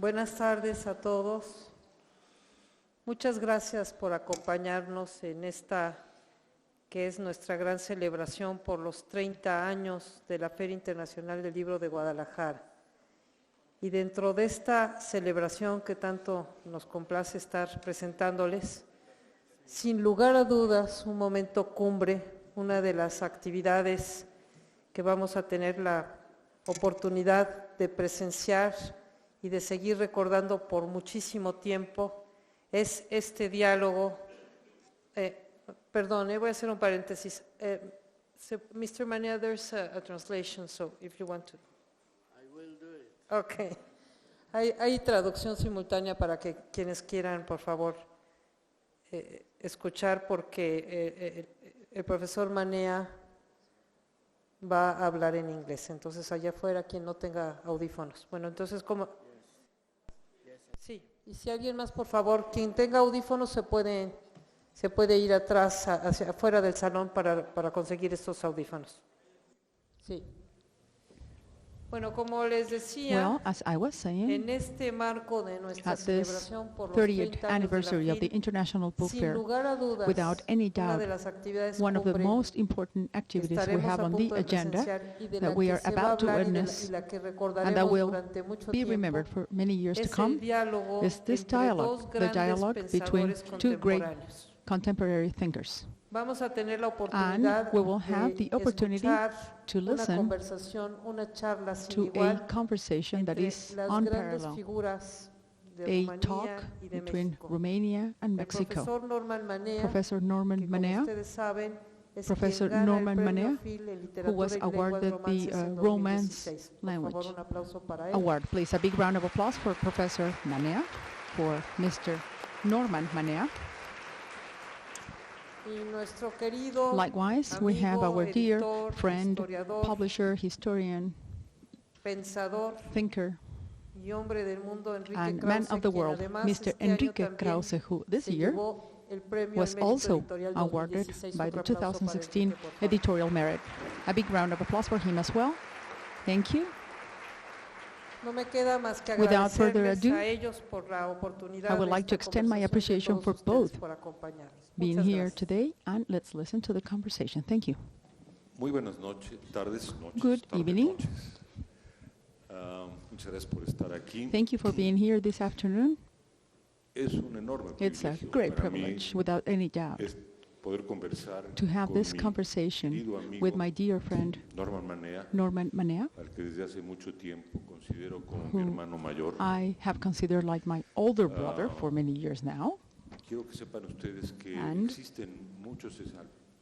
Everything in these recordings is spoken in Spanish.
Buenas tardes a todos. Muchas gracias por acompañarnos en esta que es nuestra gran celebración por los 30 años de la Feria Internacional del Libro de Guadalajara. Y dentro de esta celebración que tanto nos complace estar presentándoles, sin lugar a dudas, un momento cumbre, una de las actividades que vamos a tener la oportunidad de presenciar y de seguir recordando por muchísimo tiempo, es este diálogo. Perdón, voy a hacer un paréntesis. Mr. Manea, there's a translation, so if you want to. I will do it. Okay. Hay traducción simultánea para que quienes quieran, por favor, escuchar, porque el profesor Manea va a hablar en inglés. Entonces, allá afuera, quien no tenga audífonos. Bueno, entonces, ¿cómo? Sí, y si alguien más, por favor, quien tenga audífonos se puede ir atrás, hacia afuera del salón para conseguir estos audífonos. Sí. Bueno, como les decía, Well, as I was saying, en este marco de nuestra at this celebración por los 30th 30 años anniversary de of the la FIL, International Book sin Fair, lugar a dudas, without any una de doubt, las actividades one of the cumbre most important que activities we estaremos have a on the punto de agenda presenciar y de la that we que are se va a about to hablar y witness la que and that recordaremos will durante mucho be tiempo, remembered for many years to es el come diálogo is this entre dos dialogue, the grandes dialogue between pensadores two great contemporáneos. contemporary thinkers. Vamos a tener la And oportunidad we will have de the opportunity escuchar to una listen conversación, una charla sin to a igual conversation that entre is las grandes unparalleled, figuras de a talk Rumanía y de between México. Romania and El Mexico. profesor Norman Manea, Professor que Norman como Manea, ustedes saben, es Professor quien gana Norman el premio Manea, Phil en who literatura was y lenguas awarded romances the en Romance 2016. Por Language favor, un aplauso para él. Award. Please, a big round of applause for Professor Manea, for Mr. Norman Manea. Y nuestro querido Likewise, we have amigo, our dear editor, friend, historiador, publisher, historian, pensador thinker, y hombre del mundo, Enrique and Krause, man of the quien world, además Mr. este año Enrique también Krause, who this se year llevó el premio was al mérito also editorial awarded 2016. by Otro the aplauso para 2016 Enrique, por favor. editorial merit. A big round of applause for him as well. Thank you. No me queda más que Without further agradecerles ado, a ellos por la oportunidad I would de like to esta extend my conversación y a appreciation todos for ustedes both por acompañarnos. being Muchas here gracias. today, and let's listen to the conversation. Thank you. Muy buenas noches, tardes, noches. Good tardes, evening. noches. Muchas gracias por estar aquí. Thank you for being here this afternoon. Es un enorme It's a privilegio great para mí privilege, without any doubt, es poder conversar to have con this mi conversation querido amigo with my dear friend Norman Manea, Norman Manea, al que desde hace mucho tiempo considero como who mi hermano mayor. I have considered like my older brother for many years now. Quiero que sepan ustedes que And existen muchos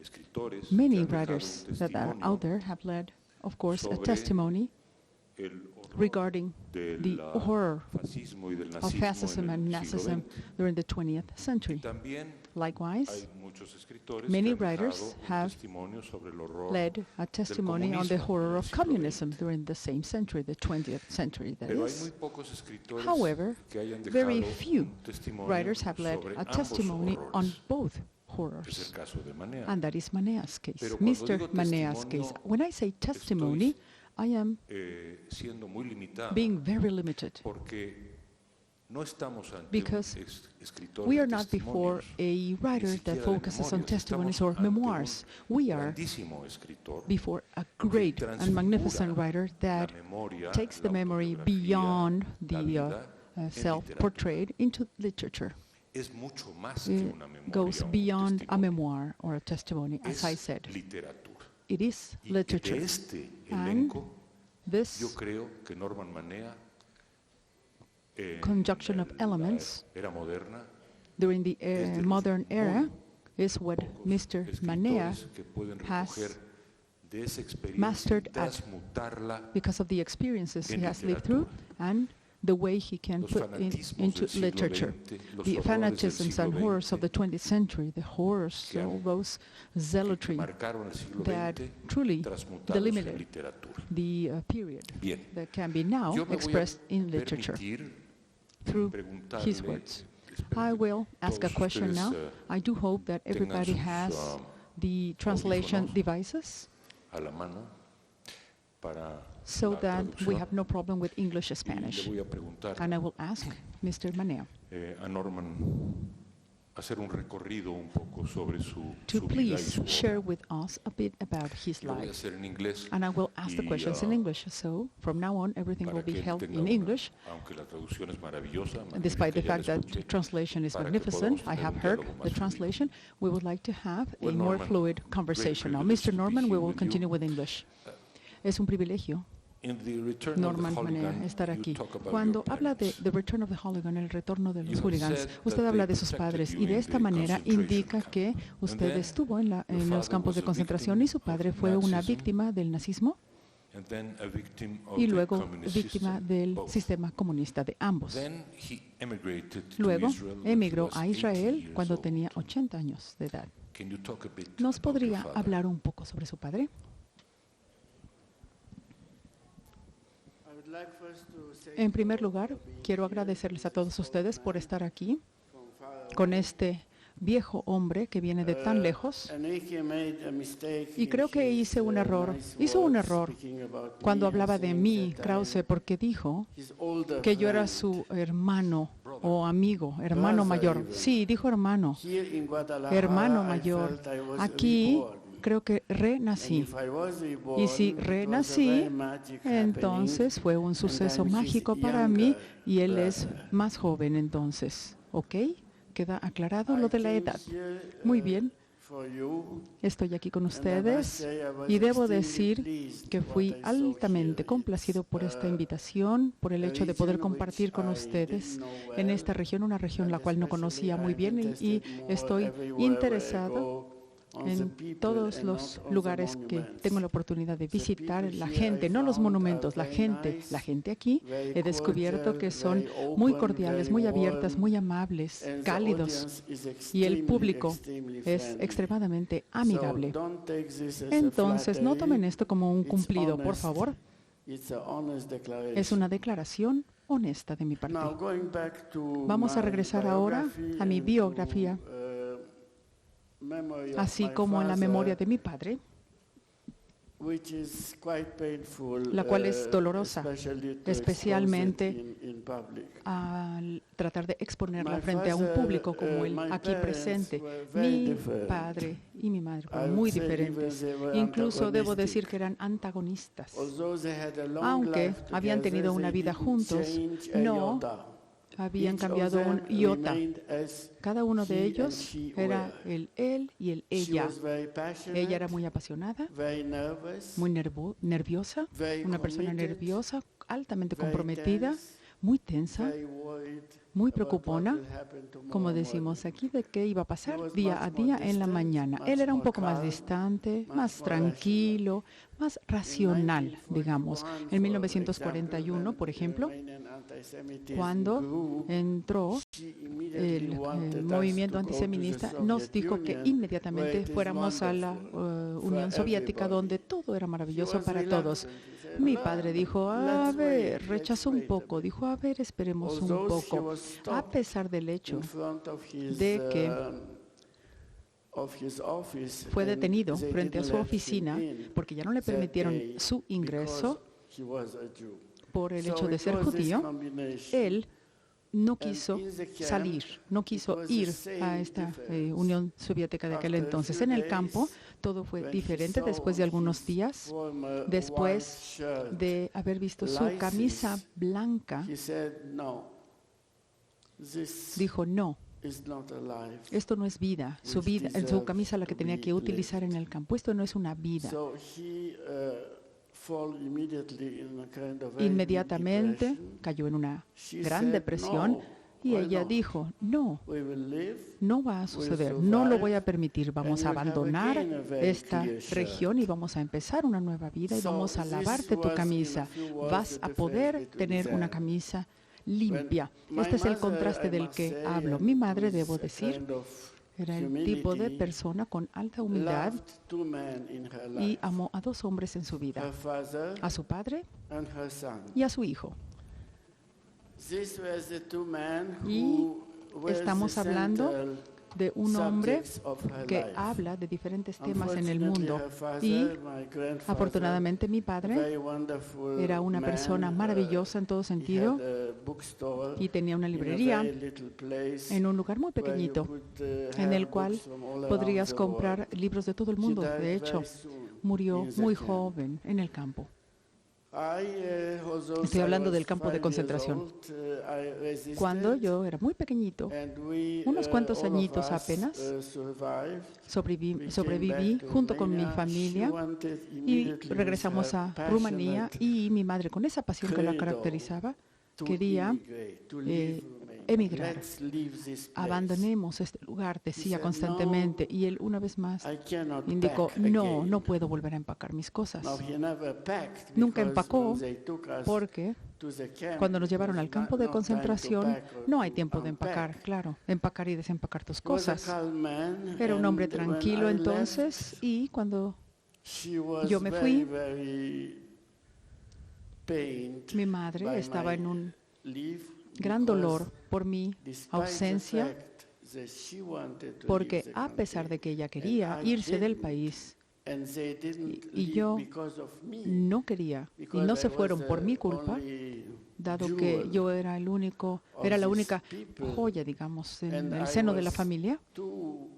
escritores Many que han dejado writers un that are testimonio out there have led, of course, a sobre testimony el horror regarding del the horror fascismo y del of nazismo fascism and en el siglo Nazism XX. during the 20th century. También Likewise, hay muchos escritores many que han dejado writers un have testimonio sobre el horror led a testimony on the comunismo horror en el of siglo communism XX. during the same century, the 20th century, that Pero hay is. muy pocos escritores However, que hayan very dejado few un testimonio writers have led sobre a ambos testimony on horrores. both Es el horrors, caso de Manea. and that is Manea's case, Pero cuando Mr. digo Manea's case. testimonio, When I say testimony, I am Siendo muy limitado being very limited, porque no estamos ante because un escritor we de are not before testimonios, a writer ni that siquiera de focuses on memorias. testimonies Estamos or ante un memoirs. We are grandísimo escritor before a great que and magnificent transfigura writer that la memoria, takes the la memory autobiografía, beyond la the vida en self-portrait into literature. Es mucho más que It una memoria goes o un beyond a testimonio. memoir or a testimony, as Es I said. literatura. It is Y de literature. este And elenco, yo this creo que Norman Manea, en conjunction of la elements era moderna, during the es de los modern era muy is what pocos Mr. Manea, escritores que pueden has recoger de esa experiencia mastered y at, transmutarla because of the experiences he en has lived through, literatura. and the way he can Los put fanatismos into del siglo literature. XX, los The horrores del fanatisms and siglo horrors of the XX, 20th century, the horrors, que han- all those que zealotry marcaron el siglo that XX, truly transmutados en delimited literatura. the period Bien, that can be now yo me voy a expressed in literature permitir through preguntarle, his words. espero I que will ask a todos question ustedes, now. I do hope that tengan everybody sus, has the translation audífonos devices a la mano para so la that we traducción. have no problem with English or Y Spanish. le voy a preguntar And I will ask Mr. Manea a Norman hacer un recorrido un poco sobre to su vida y please su share obra. with us a bit about his Lo voy a life. hacer en inglés And I will ask the y, questions in English. So from now on, everything will para be que él held tenga in una- English. aunque la traducción es maravillosa, Despite the magnífica, ya fact la that escuché, translation is para que magnificent, podamos I tener have un heard diálogo the más translation. We would like to have a Well, more Norman, fluid conversation. Now, privilege Mr. to be Norman, we here will with you. continue with English. Es un privilegio, In the Return Norman of the Manea, Hooligan, estar you aquí. talk about Cuando your habla de parents. The Return of the Hooligan, el retorno de You los have hooligans, said usted that habla they de sus protected padres you y de in esta the manera concentration indica camp. que And usted then estuvo en your los father campos was de a concentración y su victim padre of fue una Nazism. víctima del nazismo And then a victim of y the luego communist víctima system, del both. sistema comunista de ambos. Then he emigrated to Luego Israel when he emigró was a 80 Israel years cuando old. tenía 80 años de edad. Can you talk a bit ¿Nos about your podría father? hablar un poco sobre su padre? I would like first to say En primer lugar, quiero agradecerles a todos ustedes por estar aquí con este viejo hombre que viene de tan lejos. Y creo que hice un error, hizo un error cuando hablaba de mí, Krause, porque dijo que yo era su hermano o amigo, hermano mayor. Sí, dijo hermano, hermano mayor. Aquí creo que renací. Y si renací, entonces fue un suceso mágico para mí y él es más joven entonces. ¿Ok? ¿Queda aclarado lo de la edad? Muy bien. Estoy aquí con ustedes y debo decir que fui altamente complacido por esta invitación, por el hecho de poder compartir con ustedes en esta región, una región la cual no conocía muy bien y estoy interesado en todos los lugares que tengo la oportunidad de visitar, la gente, no los monumentos, la gente aquí, he descubierto que son muy cordiales, muy abiertas, muy amables, cálidos, y el público es extremadamente amigable. Entonces, no tomen esto como un cumplido, por favor. Es una declaración honesta de mi parte. Vamos a regresar ahora a mi biografía, así como a la memoria de mi padre, la cual es dolorosa, especialmente al tratar de exponerla frente a un público como el aquí presente. Mi padre y mi madre fueron muy diferentes. Incluso debo decir que eran antagonistas. Aunque habían tenido una vida juntos, no habían cambiado un iota. Cada uno de ellos era el él y el ella. Ella era muy apasionada, muy nerviosa, una persona nerviosa, altamente comprometida, muy tensa, muy preocupona, como decimos aquí, de qué iba a pasar día a día en la mañana. Él era un poco más distante, más tranquilo, más racional, digamos. En 1941, por ejemplo, cuando entró el movimiento antisemitista, nos dijo que inmediatamente fuéramos a la Unión Soviética, donde todo era maravilloso para todos. Mi padre dijo, a ver, rechazó un poco, dijo, a ver, esperemos un poco, a pesar del hecho de que fue detenido frente a su oficina porque ya no le permitieron su ingreso por el hecho de ser judío. Él no quiso salir, no quiso ir a esta Unión Soviética de aquel entonces. En el campo todo fue diferente después de algunos días, después de haber visto su camisa blanca, dijo no. Esto no es vida, su camisa la que tenía que utilizar en el campo, esto no es una vida. Inmediatamente cayó en una gran depresión y ella dijo, no, no va a suceder, no lo voy a permitir, vamos a abandonar esta región y vamos a empezar una nueva vida y vamos a lavarte tu camisa, vas a poder tener una camisa limpia. Este es el contraste del que hablo. Mi madre, debo decir, era el tipo de persona con alta humildad y amó a dos hombres en su vida, a su padre y a su hijo. Y estamos hablando de un hombre subjects of her que life. habla de diferentes temas en el mundo. Unfortunately, her father, Y my grandfather, afortunadamente mi padre very wonderful era una man, persona maravillosa en todo he sentido had a bookstore y tenía una in a librería very little place en un lugar muy where you pequeñito could, en have el cual books from all around podrías the comprar world. libros de todo el He mundo. died De hecho, very soon murió in the muy camp. joven en el campo. Although Estoy I hablando was del campo de 5 years concentración. old, I resisted, Cuando yo era muy pequeñito, and we, unos cuantos all of añitos us, apenas, survived. We sobreviví came back to junto con mi Romania. familia She wanted y immediately, with regresamos her a Rumanía passionate y mi madre, con esa pasión que la credo, caracterizaba, to quería immigrate, to leave Romania. emigrar. Let's leave this place. Abandonemos este lugar, decía said, constantemente. Y él una vez más I cannot indicó, pack no, again. no puedo volver a empacar mis cosas. Now, he never packed Nunca because empacó when they took us porque to the camp, cuando nos there llevaron was al campo de no time to concentración pack or no hay to tiempo de empacar, unpack. claro, empacar y desempacar tus He was a cosas. calm man, Era un hombre and when tranquilo I entonces left, y cuando she was yo me fui, very pained mi madre by estaba my en un leave gran because dolor por mi despite the ausencia, fact that she wanted to porque leave the a pesar de country, que ella and quería I irse del didn't, país, and they didn't y leave yo because of me, no quería y because no I se was fueron the por mi culpa, only dado jewel que yo era el único, of era la these única people, joya, digamos, en and el I seno de la was familia. too,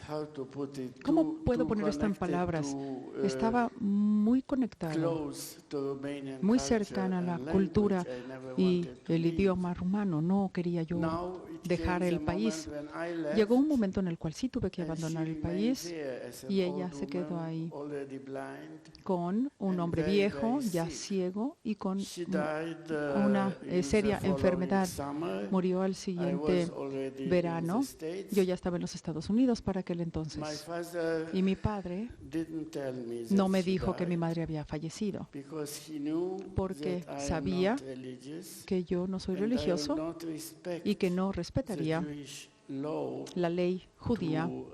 how to put it, ¿Cómo too- puedo too poner esto en connected palabras? to, Estaba muy conectado, close to Romanian muy culture cercana a la and cultura language. I never y wanted to el leave. idioma rumano. No quería yo Now it dejar came el the país. moment when I left, Llegó un momento en el cual sí tuve que and abandonar she el remained país there as an y ella old se quedó woman, ahí already blind. con un and hombre very, viejo, very ya sick. ciego y con She died, una in the seria following enfermedad. summer. Murió al I siguiente was already in verano. the States. Yo ya estaba en los Estados Unidos para aquel My entonces. father Y mi padre didn't tell me that no me she dijo que mi died, madre había fallecido, because he knew porque that I am sabía not religious, que yo no soy and I will religioso not respect y que no the respetaría Jewish law la ley judía to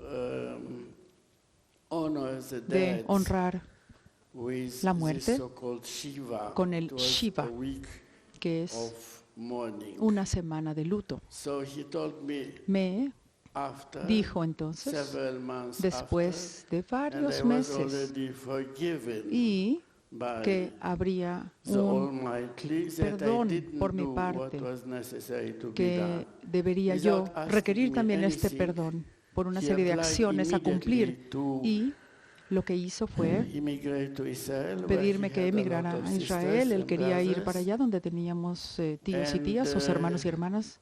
honor the de dead honrar with la this muerte so-called Shiva. con el It was Shiva, a week que es of mourning. una semana de luto. So he told me Me after, dijo entonces, several months después de after, and I varios was meses, already forgiven y by que habría the un Almighty, that I perdón didn't por mi do parte, what was necessary to be que done. debería yo Without asking requerir me también este anything, perdón por una he serie de applied acciones a cumplir. immediately to Y lo que hizo fue immigrate to Israel, where pedirme he que had a emigrara lot of a sisters Israel. Él and quería ir brothers. para allá donde teníamos tíos y tías, sus hermanos y hermanas.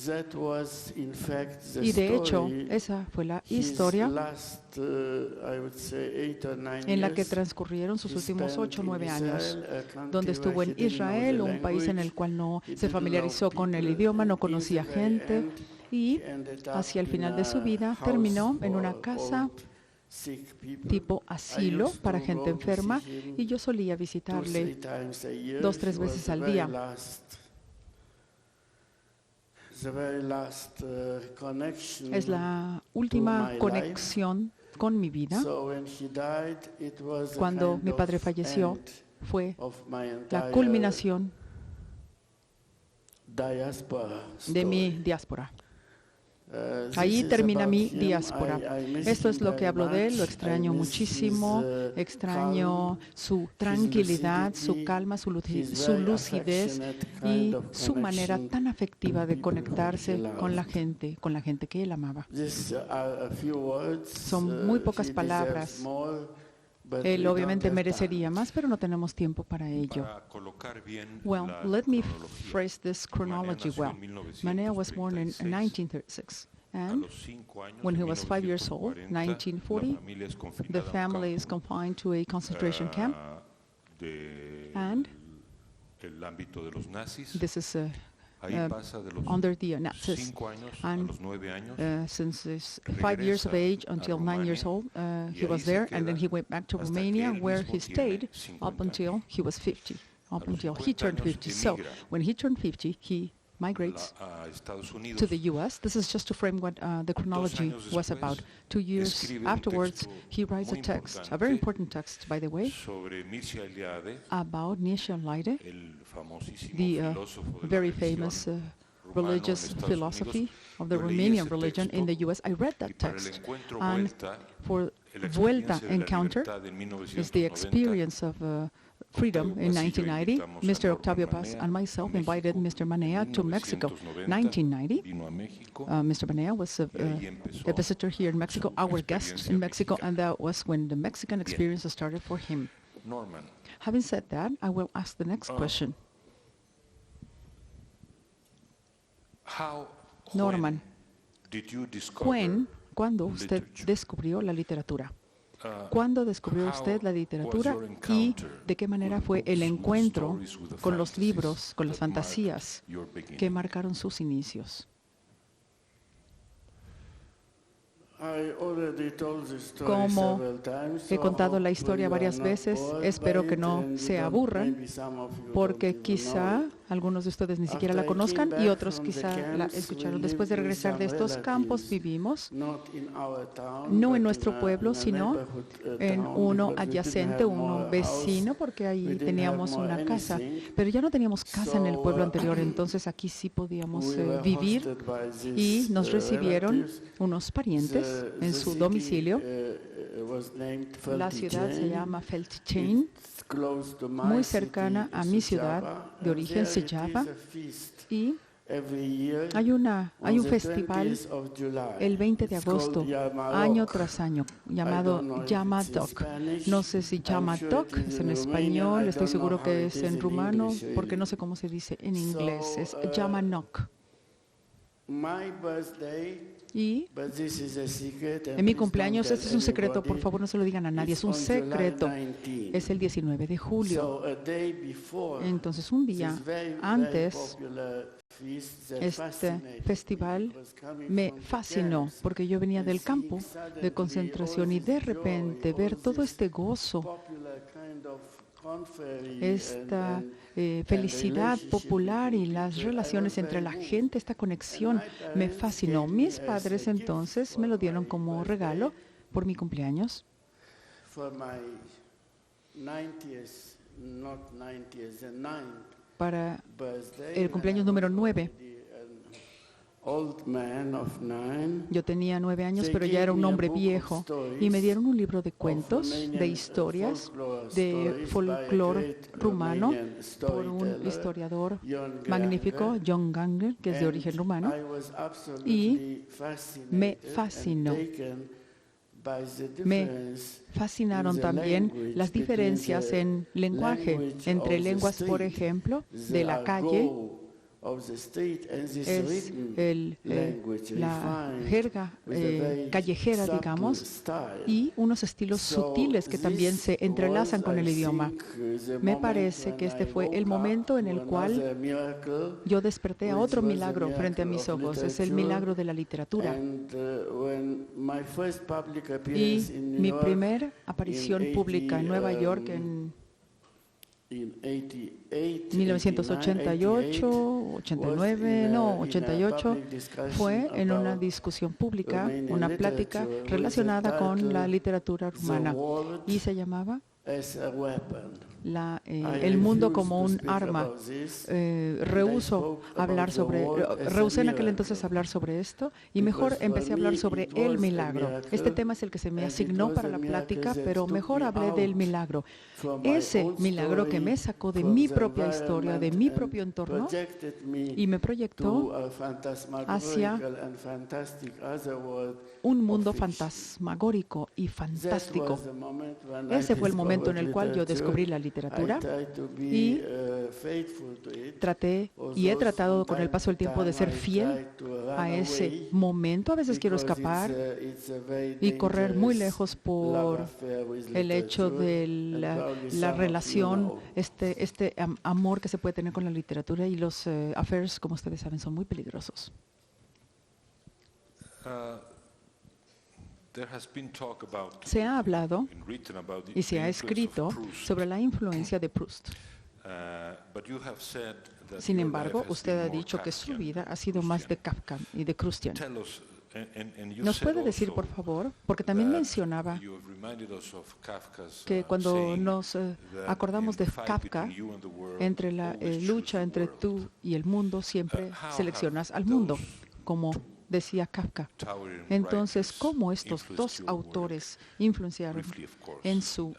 That was, in fact, the Y de hecho, story, esa fue la his historia last, I would say 8 or 9 en la que years transcurrieron sus he últimos spent 8 o in 9 años, Israel, a country donde estuvo where en he didn't know Israel, the un país en el language, cual no he se didn't familiarizó know con el people, idioma, no and in conocía the very gente end, y he ended hacia el up final in de su a vida house terminó en una for casa old, sick people. tipo I asilo used para to gente go to enferma see him y yo solía 2-3 visitarle times a year. 2-3 He was veces the al very día. last connection. Es la última my conexión con mi vida. So when he died, it was a Cuando kind mi padre of falleció, end fue of my la entire culminación diaspora de mi story. diáspora. This Ahí is termina about mi him. diáspora. I miss Esto him es lo que very hablo de él, lo much. extraño I miss muchísimo, his, extraño calm, su his tranquilidad, su lucidity, calma, su his su very lucidez affectionate y kind of su manera connection tan afectiva de to people conectarse whom he con loved. la gente que él amaba. These are a few words. Son muy pocas He palabras. deserves more, but Él we obviamente don't have merecería time. más, pero no tenemos tiempo para ello. Para colocar bien Well, la let me cronología. phrase this chronology nació well. en Manea was born in 1936. 1936, A and los 5 años, when en he was 5 years old, 1940, 1940, la familia es the confinada a un family is campo, confined to a concentration camp. de And el ámbito de los nazis. This is Ahí pasa de los under the Nazis. 5 años a And los 9 años. since his 5 years of age until 9 years old, he was there, and then he went back to hasta Romania, que él where mismo he stayed tiene 50 up until años. he was 50, up A los until he 50 turned años 50. So emigra when he turned 50, he migrates a Estados Unidos. to the U.S. This is just to frame what the chronology años was después, about. 2 years escribe un afterwards, texto he writes a muy text, a very important text, by the way, sobre Mircea Eliade, about Mircea Eliade, el famosísimo the filósofo de la very religión famous religious philosophy of the Romanian religion in the U.S. I read that text. And for Vuelta Encounter is the experience of freedom in 1990. Mr. Octavio Paz and myself invited Mr. Manea to Mexico. 1990, Mr. Manea was a visitor here in Mexico, our guest in Mexico, and that was when the Mexican experience started for him. Norman, Having said that, I will ask the next question. Norman, ¿cuándo usted descubrió la literatura? ¿Cuándo descubrió usted la literatura y de qué manera fue el encuentro con los libros, con las fantasías que marcaron sus inicios? Como he contado la historia varias veces, espero que no se aburran, porque quizá algunos de ustedes ni siquiera la conozcan y otros quizá la escucharon. Después de regresar de estos campos, vivimos no en nuestro pueblo, sino en uno adyacente, uno vecino, porque ahí teníamos una casa. Pero ya no teníamos casa en el pueblo anterior, entonces aquí sí podíamos vivir y nos recibieron unos parientes en su domicilio. La ciudad se llama Feldchain, muy cercana a mi ciudad de origen, Sellava, y hay un festival el 20 de agosto, año tras año, llamado Yamatok. No sé si Yamatok es en español, estoy seguro que es en rumano, porque no sé cómo se dice en inglés, es Yamanok. Y en mi cumpleaños, este es un secreto, por favor no se lo digan a nadie, es un secreto, es el 19 de julio. Entonces un día antes, este festival me fascinó porque yo venía del campo de concentración y de repente ver todo este gozo, esta felicidad popular y las relaciones entre la gente, esta conexión, me fascinó. Mis padres entonces me lo dieron como regalo por mi cumpleaños. Para el cumpleaños número 9. Yo tenía 9 años, pero ya era un hombre viejo, y me dieron un libro de cuentos, de historias, de folclore rumano, por un historiador magnífico, John Ganger, que es de origen rumano, y me fascinó. Me fascinaron también las diferencias en lenguaje, entre lenguas, por ejemplo, de la calle. Es la jerga callejera, digamos, y unos estilos sutiles que también se entrelazan con el idioma. Me parece que este fue el momento en el cual yo desperté a otro milagro frente a mis ojos. Es el milagro de la literatura. Y mi primera aparición pública en Nueva York en 1988, 89, no, 88, fue en una discusión pública, una plática relacionada con la literatura rumana, y se llamaba el mundo como un arma. Rehusé en aquel entonces hablar sobre esto y mejor empecé a hablar sobre el milagro. Este tema es el que se me asignó para la plática, pero mejor hablé del milagro. Ese milagro que me sacó de mi propia historia, de mi propio entorno, y me proyectó hacia un mundo fantasmagórico y fantástico. Ese fue el momento en el cual yo descubrí la literatura y he tratado con el paso del tiempo de ser fiel a ese momento. A veces quiero escapar y correr muy lejos por el hecho de la relación, este amor que se puede tener con la literatura, y los affairs, como ustedes saben, son muy peligrosos. Se ha hablado y se ha escrito sobre la influencia de Proust. Sin embargo, usted ha dicho que su vida ha sido más de Kafka y de Krustian. ¿Nos puede decir, por favor? Porque también mencionaba que cuando nos acordamos de Kafka, entre la lucha entre tú y el mundo, siempre seleccionas al mundo, como decía Kafka. Entonces, ¿cómo estos dos autores influenciaron en su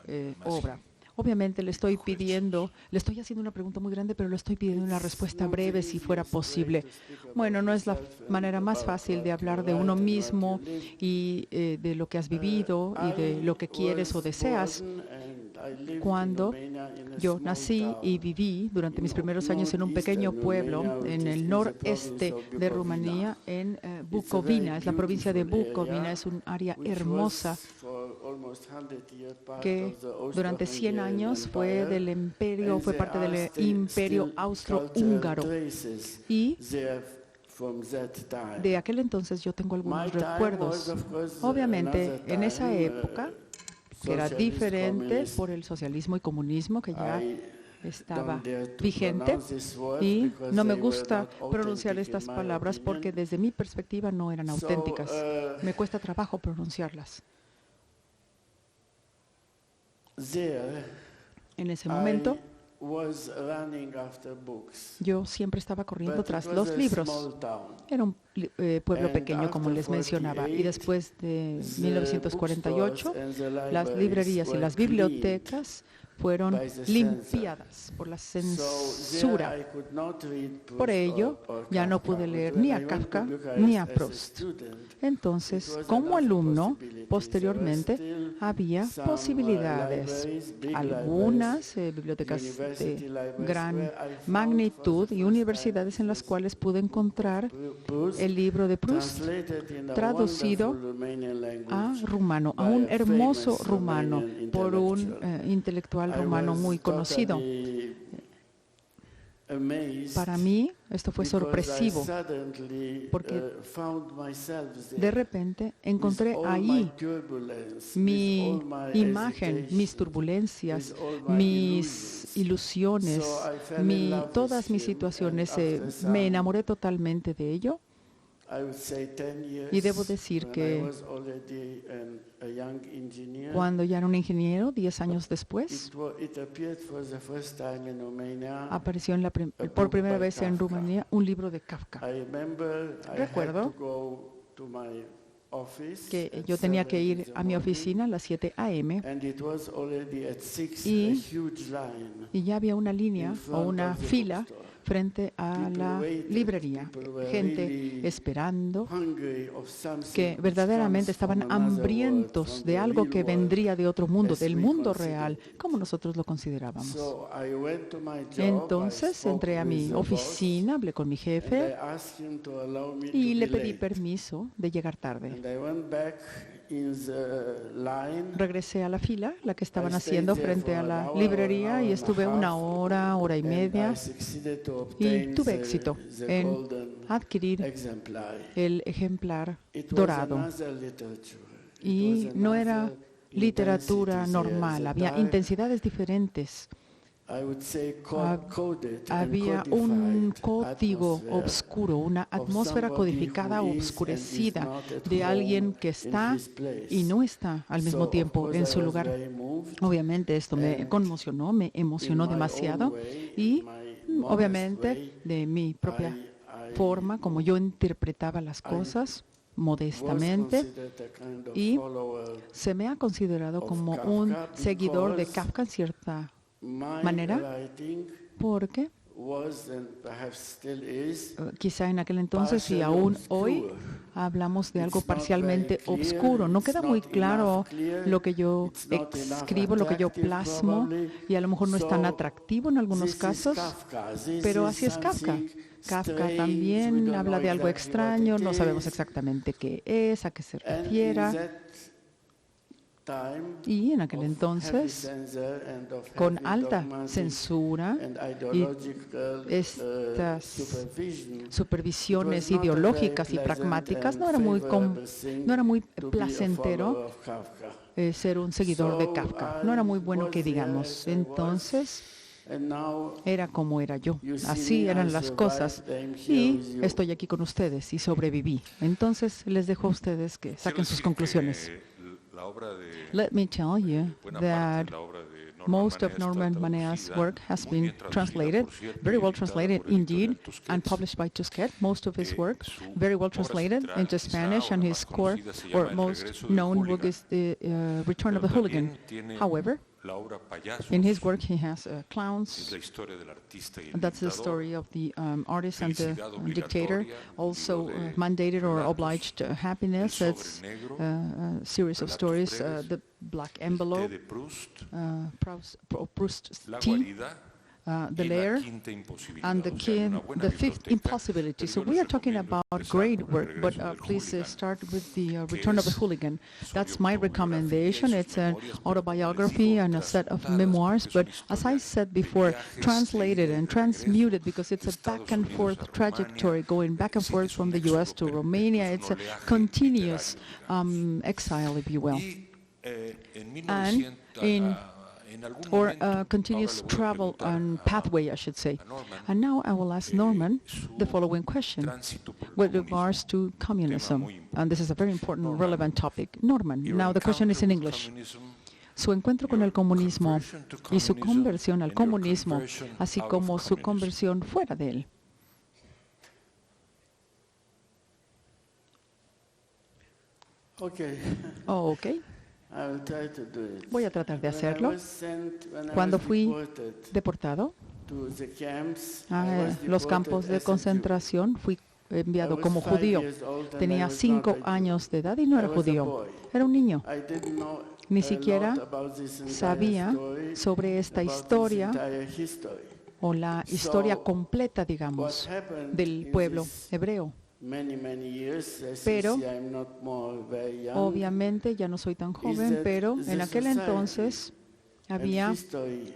obra? Obviamente le estoy haciendo una pregunta muy grande, pero le estoy pidiendo una respuesta breve si fuera posible. Bueno, no es la manera más fácil de hablar de uno mismo y de lo que has vivido y de lo que quieres o deseas. Cuando yo nací y viví durante mis primeros años en un pequeño pueblo en el noreste de Rumanía, en Bucovina, es la provincia de Bucovina, es un área hermosa que durante 100 años fue parte del imperio austrohúngaro. Y de aquel entonces yo tengo algunos recuerdos. Obviamente, en esa época, que era diferente por el socialismo y comunismo que ya estaba vigente, y no me gusta pronunciar estas palabras porque desde mi perspectiva no eran auténticas. Me cuesta trabajo pronunciarlas. En ese momento, yo siempre estaba corriendo tras los libros. Era un pueblo pequeño, como les mencionaba, y después de 1948, las librerías y las bibliotecas fueron limpiadas por la censura. Por ello, ya no pude leer ni a Kafka ni a Proust. Entonces, como alumno, posteriormente, había posibilidades. Algunas bibliotecas de gran magnitud y universidades en las cuales pude encontrar el libro de Proust traducido a rumano, a un hermoso rumano, por un intelectual rumano muy conocido. Para mí esto fue sorpresivo, porque de repente encontré ahí mi imagen, mis turbulencias, mis ilusiones, todas mis situaciones. Me enamoré totalmente de ello. Y debo decir que cuando ya era un ingeniero, 10 años después, apareció por primera vez en Rumanía un libro de Kafka. Recuerdo que yo tenía que ir a mi oficina a las 7 a.m. y ya había una línea o una fila frente a la librería, gente esperando, que verdaderamente estaban hambrientos de algo que vendría de otro mundo, del mundo real, como nosotros lo considerábamos. Entonces entré a mi oficina, hablé con mi jefe y le pedí permiso de llegar tarde. Regresé a la fila, la que estaban haciendo frente a la librería, y estuve una hora, hora y media, y tuve éxito en adquirir el ejemplar dorado. Y no era literatura normal, había intensidades diferentes. Había un código oscuro, una atmósfera codificada oscurecida de alguien que está y no está al mismo tiempo en su lugar. Obviamente esto me conmocionó, me emocionó demasiado, y obviamente de mi propia forma, como yo interpretaba las cosas, modestamente, y se me ha considerado como un seguidor de Kafka en cierta manera, porque quizá en aquel entonces y aún hoy hablamos de algo parcialmente oscuro. No queda muy claro lo que yo escribo, lo que yo plasmo, y a lo mejor no es tan atractivo en algunos casos, pero así es Kafka. Kafka también habla de algo extraño, no sabemos exactamente qué es, a qué se refiera. Y en aquel entonces, con alta censura y estas supervisiones ideológicas y pragmáticas, no era muy placentero ser un seguidor de Kafka. No era muy bueno que digamos. Entonces, Era como era yo. Así eran las cosas. Y estoy aquí con ustedes y sobreviví. Entonces les dejo a ustedes que saquen sus conclusiones. Let me tell you that most of Norman Manea's work has been translated, very well translated indeed, and published by Tusquet. Most of his work, very well translated into Spanish, and his core or most known book is The Return of the Hooligan. However, in his work he has clowns. That's the story of the artist and the dictator. Also mandated or obliged happiness. That's a series of stories. The Black Envelope, Proust's Tea, The Lair, and the fifth impossibility. So we are talking about great work, but please start with the Return of the Hooligan. That's my recommendation. It's an autobiography and a set of memoirs, but as I said before, translated and transmuted because it's a back and forth trajectory going back and forth from the US to Romania. It's a continuous exile, if you will. And or continuous travel and pathway, I should say. And now I will ask Norman the following question with regards to communism. And this is a very important, relevant topic. Norman, now the question is in English. Su encuentro con el comunismo y su conversión al comunismo, así como su conversión fuera de él. Okay. Voy a tratar de hacerlo. Cuando fui deportado a los campos de concentración, fui enviado como judío. Tenía 5 años de edad y no era judío. Era un niño. Ni siquiera sabía sobre esta historia o la historia completa, digamos, del pueblo hebreo. Pero, obviamente, ya no soy tan joven, pero en aquel entonces había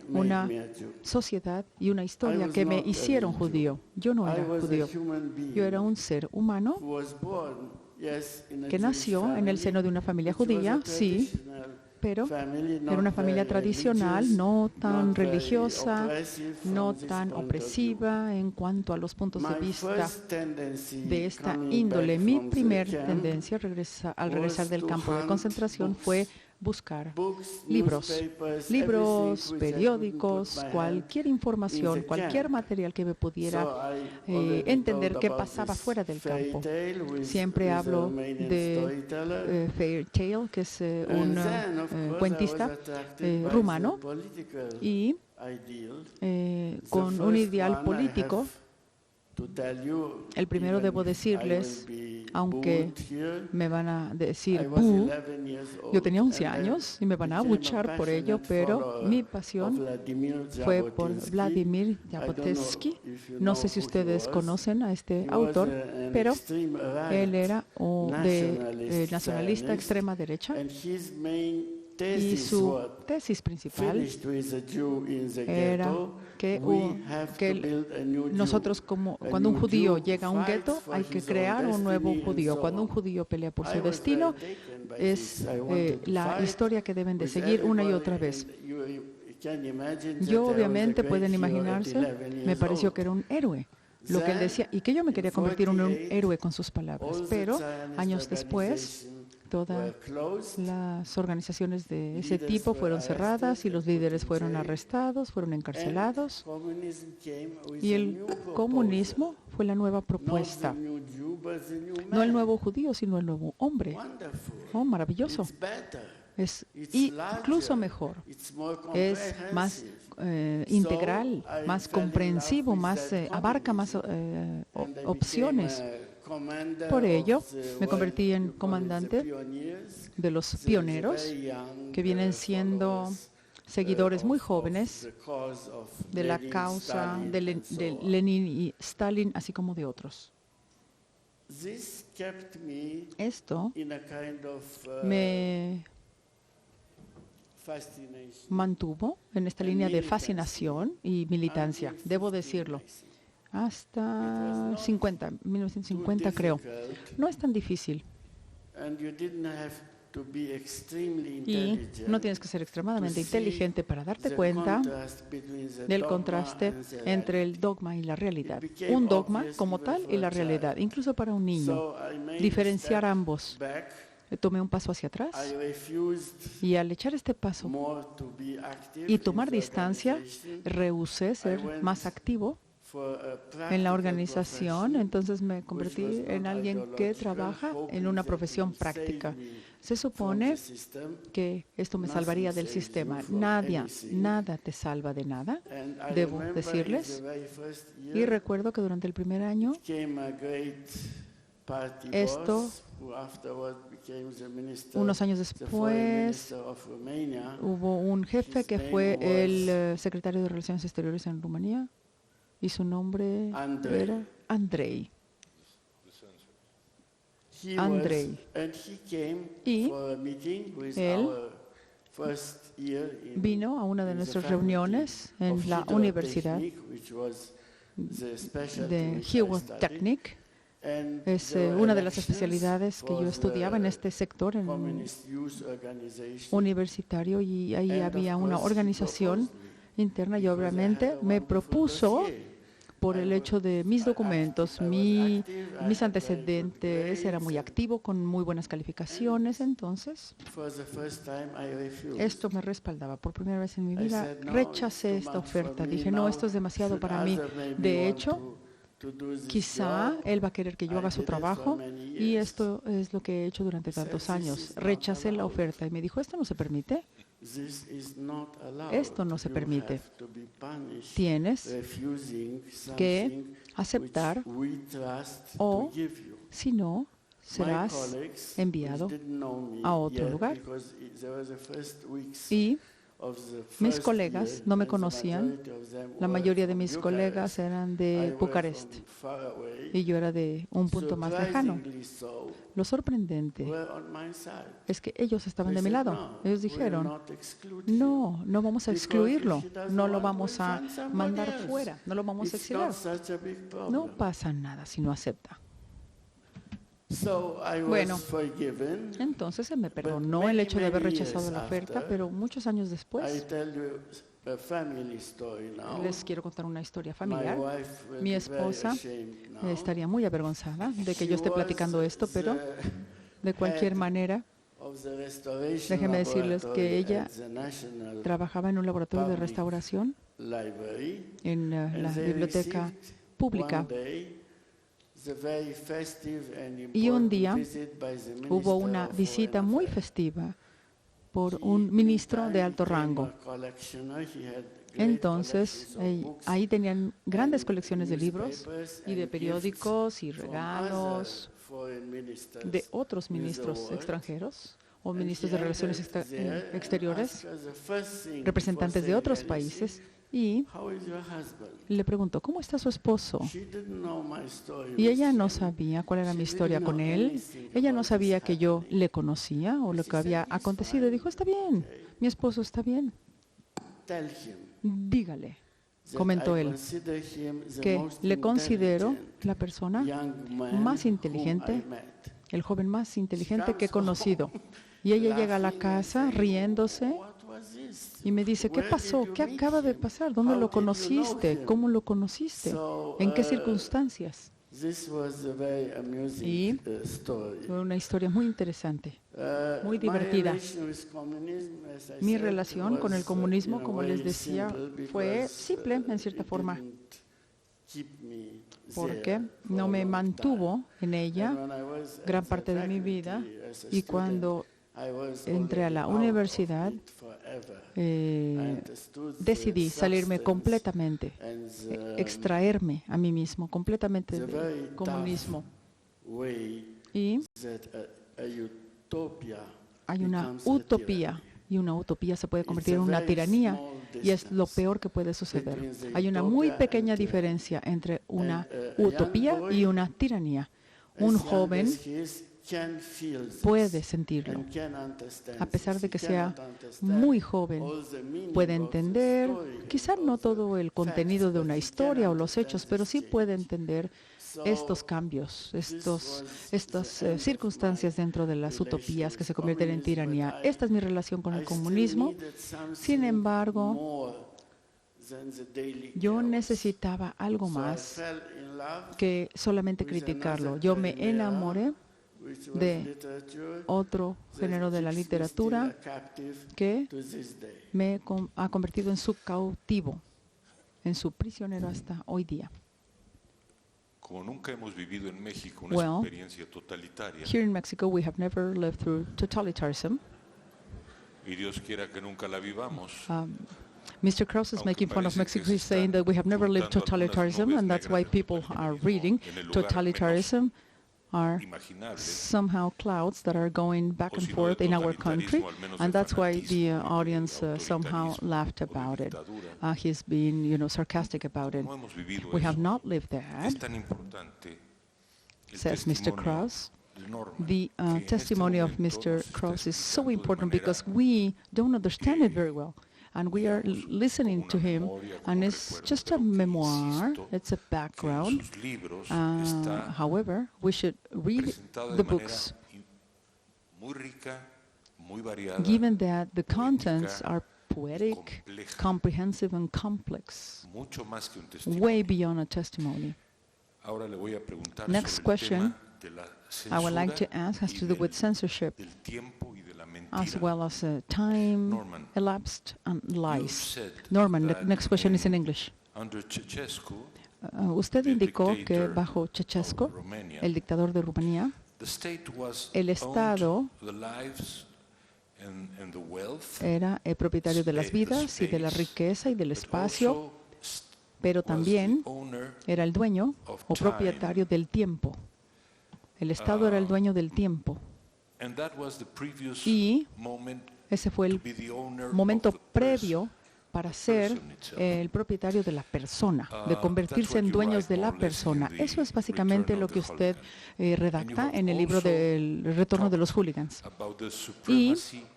una sociedad y una historia que me hicieron judío. Yo no era judío. Yo era un ser humano que nació en el seno de una familia judía, sí, pero era una familia tradicional, no tan religiosa, no tan opresiva en cuanto a los puntos de vista de esta índole. Mi primer tendencia al regresar del campo de concentración fue buscar libros, periódicos, cualquier información, cualquier material que me pudiera entender qué pasaba fuera del campo. Siempre hablo de Fairy Tale, que es un cuentista rumano, y con un ideal político. El primero debo decirles, aunque me van a decir "bú", yo tenía 11 años y me van a abuchar por ello, pero mi pasión fue por Vladimir Jabotinsky. No sé si ustedes conocen a este autor, pero él era de nacionalista extrema derecha. Y su tesis principal era que nosotros, cuando un judío llega a un gueto, hay que crear un nuevo judío. Cuando un judío pelea por su destino, es la historia que deben de seguir una y otra vez. Yo, obviamente, pueden imaginarse, me pareció que era un héroe lo que él decía, y que yo me quería convertir en un héroe con sus palabras. Pero años después, todas las organizaciones de ese tipo fueron cerradas y los líderes fueron arrestados, fueron encarcelados. Y el comunismo fue la nueva propuesta. No el nuevo judío, sino el nuevo hombre. Oh, maravilloso. Es incluso mejor. Es más integral, más comprensivo, abarca más opciones. Por ello, me convertí en comandante de los pioneros, que vienen siendo seguidores muy jóvenes de la causa de Lenin y Stalin, así como de otros. Esto me mantuvo en esta línea de fascinación y militancia, debo decirlo. Hasta 1950 creo. No es tan difícil. to be extremely Y intelligent no tienes que ser extremadamente to see inteligente para darte the cuenta contrast between the del dogma contraste and the entre reality. el dogma y la realidad. It became Un dogma obvious como even tal for y a la child. realidad, incluso para un niño. So I made a Diferenciar step ambos. back. Tomé un paso hacia atrás I refused y al echar este paso more to be active y tomar in the distancia, organization rehusé ser más activo for a en practical la organización, profession, entonces me which convertí was en not alguien que ideological, trabaja hoping en una that it profesión would save práctica. me Se from supone the system. que esto me Nothing salvaría del saves you sistema. from anything. Nada te salva de nada, And I debo remember in decirles. the very first Y year, recuerdo que durante el primer año, came a great party esto, boss, who afterward became the minister, unos años the foreign después, minister of Romania. hubo un jefe His que name fue el was secretario de Relaciones Exteriores en Rumanía y su nombre Andrei. era Andrei. He Andrei. and he came Y for a meeting with él our first year in, vino a una de in the nuestras faculty reuniones of en la universidad Hydrotechnic, which was the specialty de which I studied. Hydrotechnic. And Es there were una de las elections especialidades que for yo the estudiaba en este sector en Communist Youth Organization. universitario y ahí And of había una course, he organización proposed me interna y because I obviamente had a me wonderful propuso dossier. por el hecho de mis documentos, mis I had very good antecedentes, era muy grades, activo con muy buenas calificaciones, entonces and for the first time I refused. esto me respaldaba. Por primera vez en mi I vida said, "No, rechacé it's too esta much for oferta. me Dije, no, now. esto es demasiado Should para mí. other maybe De want hecho, to do this quizá job?" él va a querer que yo I haga su did it for trabajo many y years. esto es lo que he hecho durante Said, tantos "This años. is not Rechacé la allowed. oferta y me dijo, esto no se permite. This is not allowed. Esto no se You permite. have to be punished Tienes refusing que something aceptar which we trust o to give you. si no, My serás colleagues, enviado which didn't know me a otro yet, lugar. because there were the first weeks Y of the mis first colegas year, no me and the conocían. majority of them La were mayoría de from mis Bucharest. colegas eran I de were Bucarest from far away. y yo era de un punto más lejano. Surprisingly so, Lo sorprendente were on my side. es que ellos estaban They de mi said, lado. "No, Ellos we will dijeron, not exclude him. no, no vamos a Because excluirlo, if he doesn't no lo want, vamos we'll a find somebody mandar else. fuera, no lo vamos a It's not exiliar. such a big problem." No pasa nada si no acepta. So I was Bueno, forgiven. entonces se me But perdonó many, el hecho de haber many rechazado years la oferta, after, pero muchos años I después tell you a family story now. les quiero contar una historia My familiar. wife will Mi be very esposa ashamed now. estaría muy avergonzada de que She yo esté was platicando esto, pero de cualquier head manera of the restoration déjenme decirles que laboratory ella at the National trabajaba en un laboratorio de Public restauración Library, en and la they biblioteca received pública. one day the very festive and Y un important día visit by the hubo Minister una of visita Foreign muy Affairs. festiva por He, un ministro de meantime, alto became rango. a collectioner. He had great Entonces, collections of books ahí tenían grandes and colecciones de libros newspapers y de and periódicos y gifts from regalos other foreign ministers de otros in the ministros world. extranjeros o And ministros he de Relaciones entered there and Exteriores, asked her the first thing representantes before de otros saying anything, países, y "How is your husband?" le preguntó, ¿cómo está su esposo? She didn't know my story Y with ella no him. sabía cuál era She mi didn't historia know con él. anything Ella no about sabía this que yo happening. le conocía o lo She que había said, "He's acontecido. fine. Dijo, está bien, mi esposo está bien. Tell him Dígale, that comentó I él, consider him the que most le considero intelligent la persona young man más whom inteligente, I met." el joven más inteligente que he comes conocido. home Y ella llega a la laughing and casa saying, riéndose "What was this? y me dice, ¿qué Where pasó? did you ¿Qué meet acaba de him? pasar? ¿Dónde How lo did you know conociste? him?" ¿Cómo lo conociste? So, ¿En qué circunstancias? This was a very amusing Y story. fue una historia muy interesante, muy My divertida. relation with communism, as I Mi said, relación con el was, comunismo, in a como way les decía, simple fue because, simple en cierta it forma, didn't keep me porque there for no a me long mantuvo en time. ella And when I was at gran the parte de mi faculty vida, as a y student, cuando I was entré a already la out of universidad, it forever. I eh, understood the decidí salirme substance completamente, and the extraerme a mí mismo completamente the very del comunismo. way Y that a utopia hay una becomes a utopía, tyranny. y una utopía se puede It's convertir a en una very tiranía, small y es lo distance peor que puede suceder. between the Hay una muy utopia pequeña and tyranny. diferencia entre una And, a young utopía boy, y una tiranía. as Un young joven as he is, puede sentirlo. A pesar de que sea muy joven, puede entender, quizá no todo el contenido de una historia o los hechos, pero sí puede entender estos cambios, estas circunstancias dentro de las utopías que se convierten en tiranía. Esta es mi relación con el comunismo. Sin embargo, yo necesitaba algo más que solamente criticarlo. Yo me enamoré de otro género de la literatura que me ha convertido en su cautivo, en su prisionero hasta hoy día. Como nunca hemos vivido en México una experiencia totalitaria, here in Mexico we have never lived through totalitarianism. Y Dios quiera que nunca la vivamos. Mr. Krauss is making fun of Mexico. He's saying that we have never lived totalitarianism, and that's why people are reading totalitarianism are somehow clouds that are going back and forth in our country, and that's why the audience somehow laughed about it. He's being, sarcastic about it. We have not lived that, says Mr. Krauss. The testimony of Mr. Krauss is so important because we don't understand it very well. And we are listening to him, and it's just a memoir, it's a background. However, we should read the books, given that the contents are poetic, comprehensive, and complex, way beyond a testimony. Next question I would like to ask has to do with censorship, as well as time elapsed and lies. Norman, the next question is in English. Usted indicó que bajo Ceausescu, el dictador de Rumanía, el Estado era el propietario de las vidas y de la riqueza y del espacio, pero también era el dueño o propietario del tiempo. El Estado era el dueño del tiempo. Y ese fue el momento previo para ser el propietario de la persona, de convertirse en dueños de la persona. Eso es básicamente lo que usted redacta en el libro del Retorno de los Hooligans. Y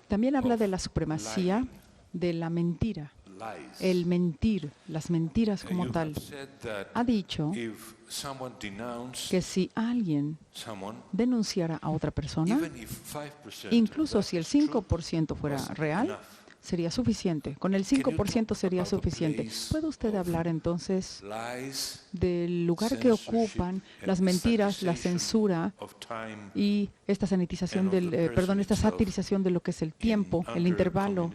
también habla de la supremacía de la mentira, el mentir, las mentiras como tal. Ha dicho que si alguien denunciara a otra persona, incluso si el 5% fuera real, sería suficiente. Con el 5% sería suficiente. ¿Puede usted hablar entonces del lugar que ocupan las mentiras, la censura y esta sanitización esta satirización de lo que es el tiempo, el intervalo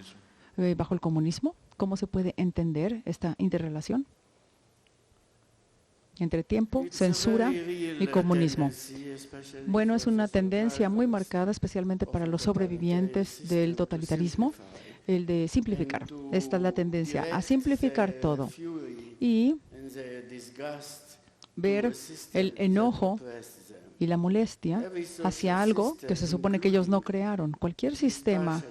bajo el comunismo? ¿Cómo se puede entender esta interrelación entre tiempo, censura y comunismo? Bueno, es una tendencia muy marcada, especialmente para los sobrevivientes del totalitarismo, el de simplificar. Esta es la tendencia, a simplificar todo y ver el enojo y la molestia hacia algo que se supone que ellos no crearon. Cualquier sistema,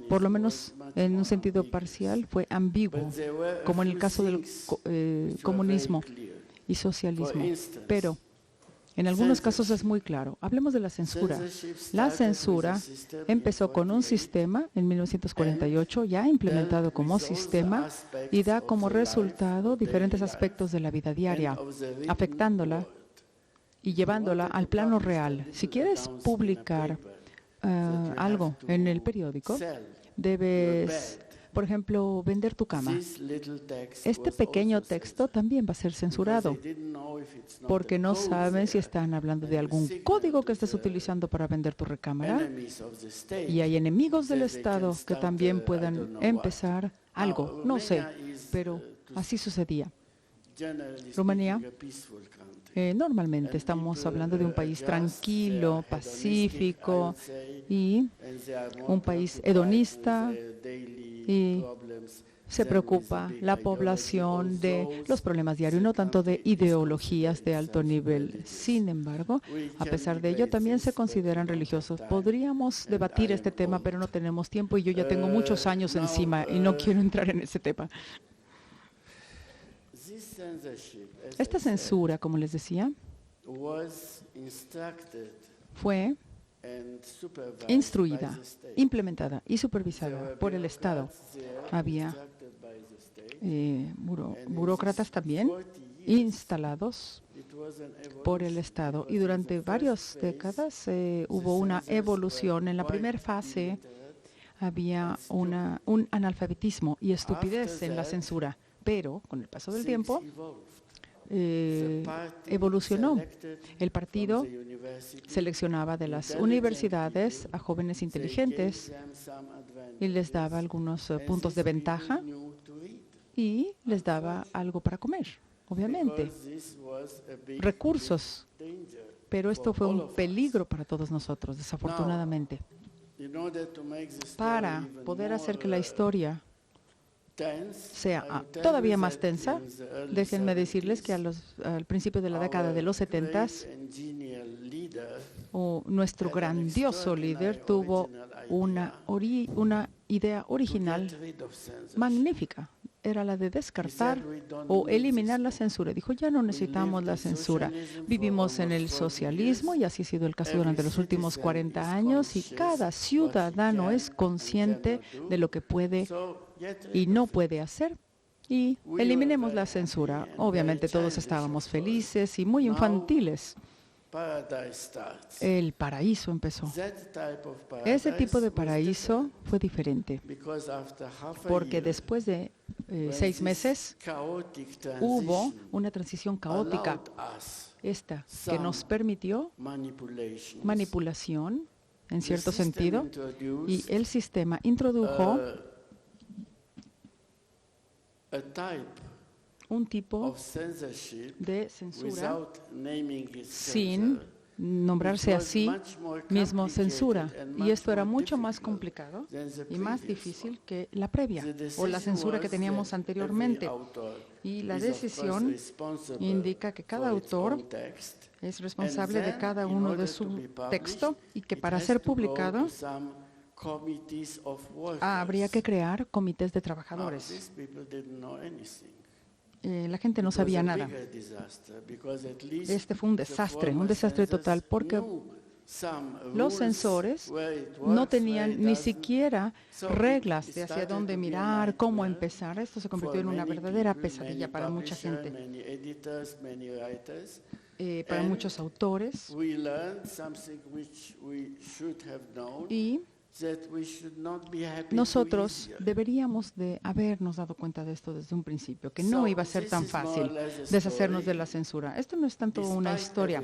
por lo menos en un sentido parcial, fue ambiguo, como en el caso del comunismo y socialismo. Pero en algunos casos es muy claro. Hablemos de la censura. La censura empezó con un sistema en 1948, ya implementado como sistema, y da como resultado diferentes aspectos de la vida diaria, afectándola y llevándola al plano real. Si quieres publicar algo en el periódico, debes, por ejemplo, vender tu cama. Este pequeño texto también va a ser censurado porque no saben si están hablando de algún código que estés utilizando para vender tu recámara. Y hay enemigos del Estado que también puedan empezar algo, no sé, pero así sucedía. Rumanía, normalmente estamos hablando de un país tranquilo, pacífico y un país hedonista, y se preocupa la población de los problemas diarios, no tanto de ideologías de alto nivel. Sin embargo, a pesar de ello, también se consideran religiosos. Podríamos debatir este tema, pero no tenemos tiempo y yo ya tengo muchos años encima y no quiero entrar en ese tema. Esta censura, como les decía, fue instruida, implementada y supervisada por el Estado. Había burócratas también instalados por el Estado y durante varias décadas hubo una evolución. En la primera fase había un analfabetismo y estupidez en la censura, pero con el paso del tiempo evolucionó. El partido seleccionaba de las universidades a jóvenes inteligentes y les daba algunos puntos de ventaja y les daba algo para comer, obviamente, recursos. Pero esto fue un peligro para todos nosotros, desafortunadamente. Para poder hacer que la historia sea todavía más tensa, déjenme decirles que al principio de la década de los 70, nuestro grandioso líder tuvo una idea original magnífica. Era la de descartar o eliminar la censura. Dijo, ya no necesitamos la censura. Vivimos en el socialismo y así ha sido el caso durante los últimos 40 años y cada ciudadano es consciente de lo que puede y no puede hacer. Y eliminemos la censura. Obviamente todos estábamos felices y muy infantiles. El paraíso empezó. Ese tipo de paraíso fue diferente, porque después de 6 meses hubo una transición caótica, esta que nos permitió manipulación, en cierto sentido, y el sistema introdujo un tipo de censura sin nombrarse a sí mismo censura. Y esto era mucho más complicado y más difícil que la previa o la censura que teníamos anteriormente. Y la decisión indica que cada autor es responsable de cada uno de su texto y que para ser publicado habría que crear comités de trabajadores. La gente no sabía nada. Este fue un desastre total, porque los censores no tenían ni siquiera reglas de hacia dónde mirar, cómo empezar. Esto se convirtió en una verdadera pesadilla para mucha gente, para muchos autores. Y nosotros deberíamos de habernos dado cuenta de esto desde un principio, que no iba a ser tan fácil deshacernos de la censura. Esto no es tanto una historia.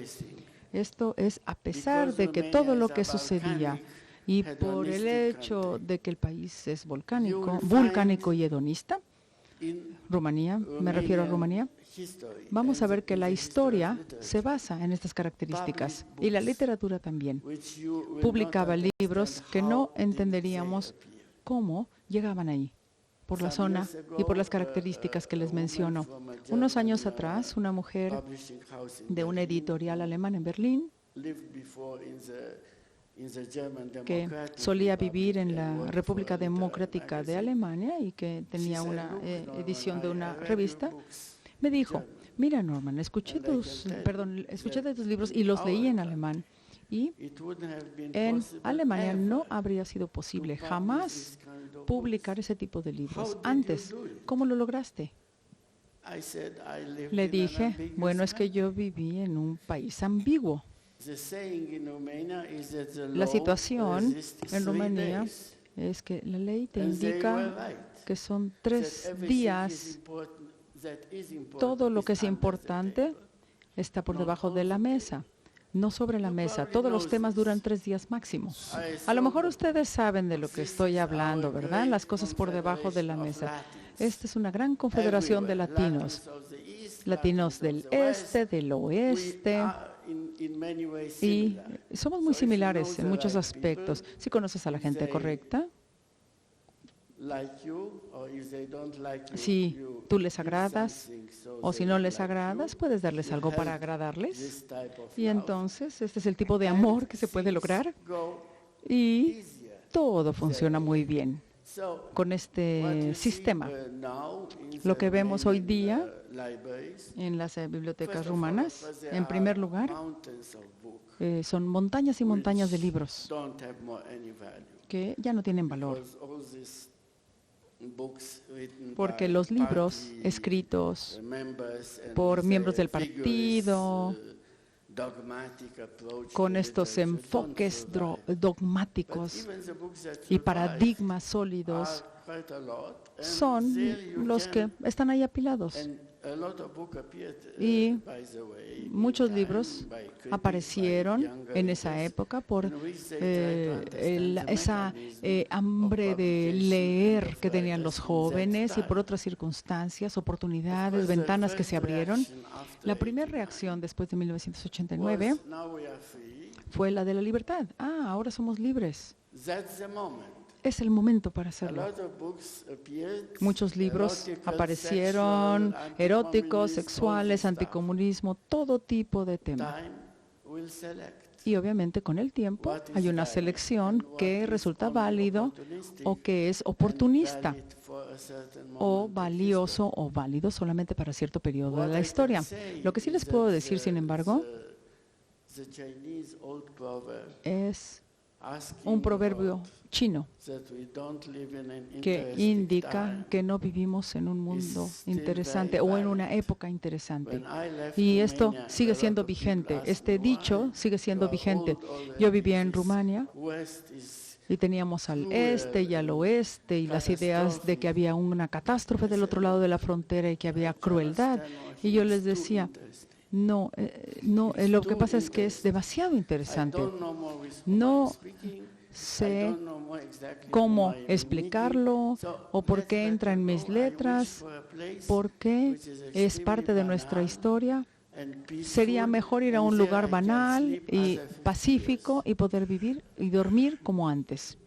Esto es a pesar de que todo lo que sucedía y por el hecho de que el país es volcánico y hedonista, Rumanía, me refiero a Rumanía, vamos a ver que la historia se basa en estas características y la literatura también. Publicaba libros que no entenderíamos cómo llegaban ahí, por la zona y por las características que les menciono. Unos años atrás, una mujer de una editorial alemana en Berlín, que solía vivir en la República Democrática de Alemania y que tenía una edición de una revista, me dijo, mira Norman, escuché de tus libros y los leí en alemán. Y en Alemania no habría sido posible jamás publicar ese tipo de libros antes. ¿Cómo lo lograste? Le dije, bueno, es que yo viví en un país ambiguo. La situación en Rumanía es que la ley te indica que son 3 días. Todo lo que es importante está por debajo de la mesa, no sobre la mesa. Todos los temas duran 3 días máximo. A lo mejor ustedes saben de lo que estoy hablando, ¿verdad? Las cosas por debajo de la mesa. Esta es una gran confederación de latinos. Latinos del este, del oeste. Y somos muy similares en muchos aspectos. Si conoces a la gente correcta, si tú les agradas o si no les agradas, puedes darles algo para agradarles. Y entonces este es el tipo de amor que se puede lograr y todo funciona muy bien con este sistema. Lo que vemos hoy día en las bibliotecas rumanas. En primer lugar, son montañas y montañas de libros que ya no tienen valor, porque los libros escritos por miembros del partido, con estos enfoques dogmáticos y paradigmas sólidos, son los que están ahí apilados. Y muchos libros aparecieron en esa época por esa hambre de leer que tenían los jóvenes y por otras circunstancias, oportunidades, ventanas que se abrieron. La primera reacción después de 1989 fue la de la libertad. Ahora somos libres. Es el momento para hacerlo. Muchos libros aparecieron, eróticos, sexuales, anticomunismo, todo tipo de temas. Y obviamente con el tiempo hay una selección que resulta válido o que es oportunista o valioso o válido solamente para cierto periodo de la historia. Lo que sí les puedo decir, sin embargo, es un proverbio chino que indica que no vivimos en un mundo interesante o en una época interesante. Y esto sigue siendo vigente. Este dicho sigue siendo vigente. Yo vivía en Rumania y teníamos al este y al oeste y las ideas de que había una catástrofe del otro lado de la frontera y que había crueldad. Y yo les decía, no, lo que pasa es que es demasiado interesante. No sé cómo explicarlo o por qué entra en mis letras, por qué es parte de nuestra historia. Sería mejor ir a un lugar banal y pacífico y poder vivir y dormir como antes.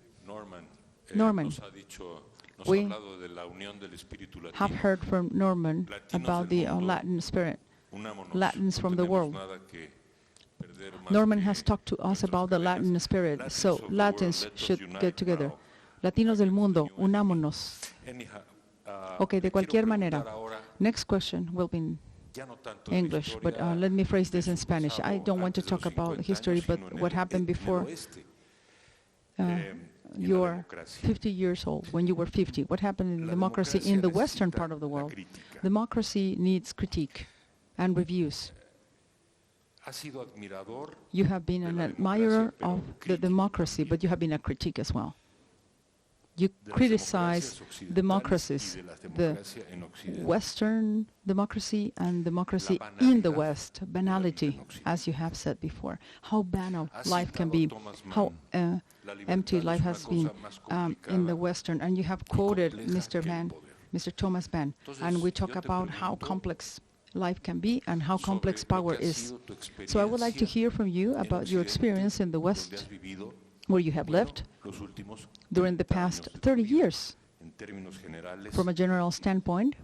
Norman, nos ha we hablado de la unión del espíritu latino. have heard from Norman about the Latin spirit. Unámonos, Latins no from the tenemos world. nada que perder más Norman que has talked to us nuestras about the cadenas. Latin spirit, Latins so of the Latins world, let us should unite get together. now. Latinos del mundo, unámonos. Anyhow, Ok, de quiero cualquier preguntar manera. ahora, Next question will be in ya no tanto de la English, but historia let me phrase de this in su Spanish. I pasado don't want to antes de los talk about 50 history, años, but sino en what el- happened en el before oeste, en la you're democracia. 50 years old, when you were 50. What happened in La democracy democracia in the western necesita part of the la world? crítica. Democracy needs critique and reviews. Ha sido admirador You have been de an la admirer democracia, pero of the crítico democracy, también. but you have been a critic as well. You De las criticize democracias occidentales democracies, y de las the democracias en Occidente. Western democracy and democracy La in the banalidad West, de la vida banality, en Occidente. as you have said before. How banal Ha life can citado be, Thomas how Mann, la empty libertad life es has una been cosa más in the complicada Western. And you have y quoted compleja Mr. que el Mann, poder. Mr. Thomas Mann, Entonces, and we yo talk te about how pregunto complex life can be and how complex sobre lo power que ha is. sido tu So I would like to experiencia hear from you en about your Occidente, experience in the donde West, has vivido, where you have bueno, lived los últimos during the 30 past años de tu 30 vida. years. En términos generales, From a general standpoint,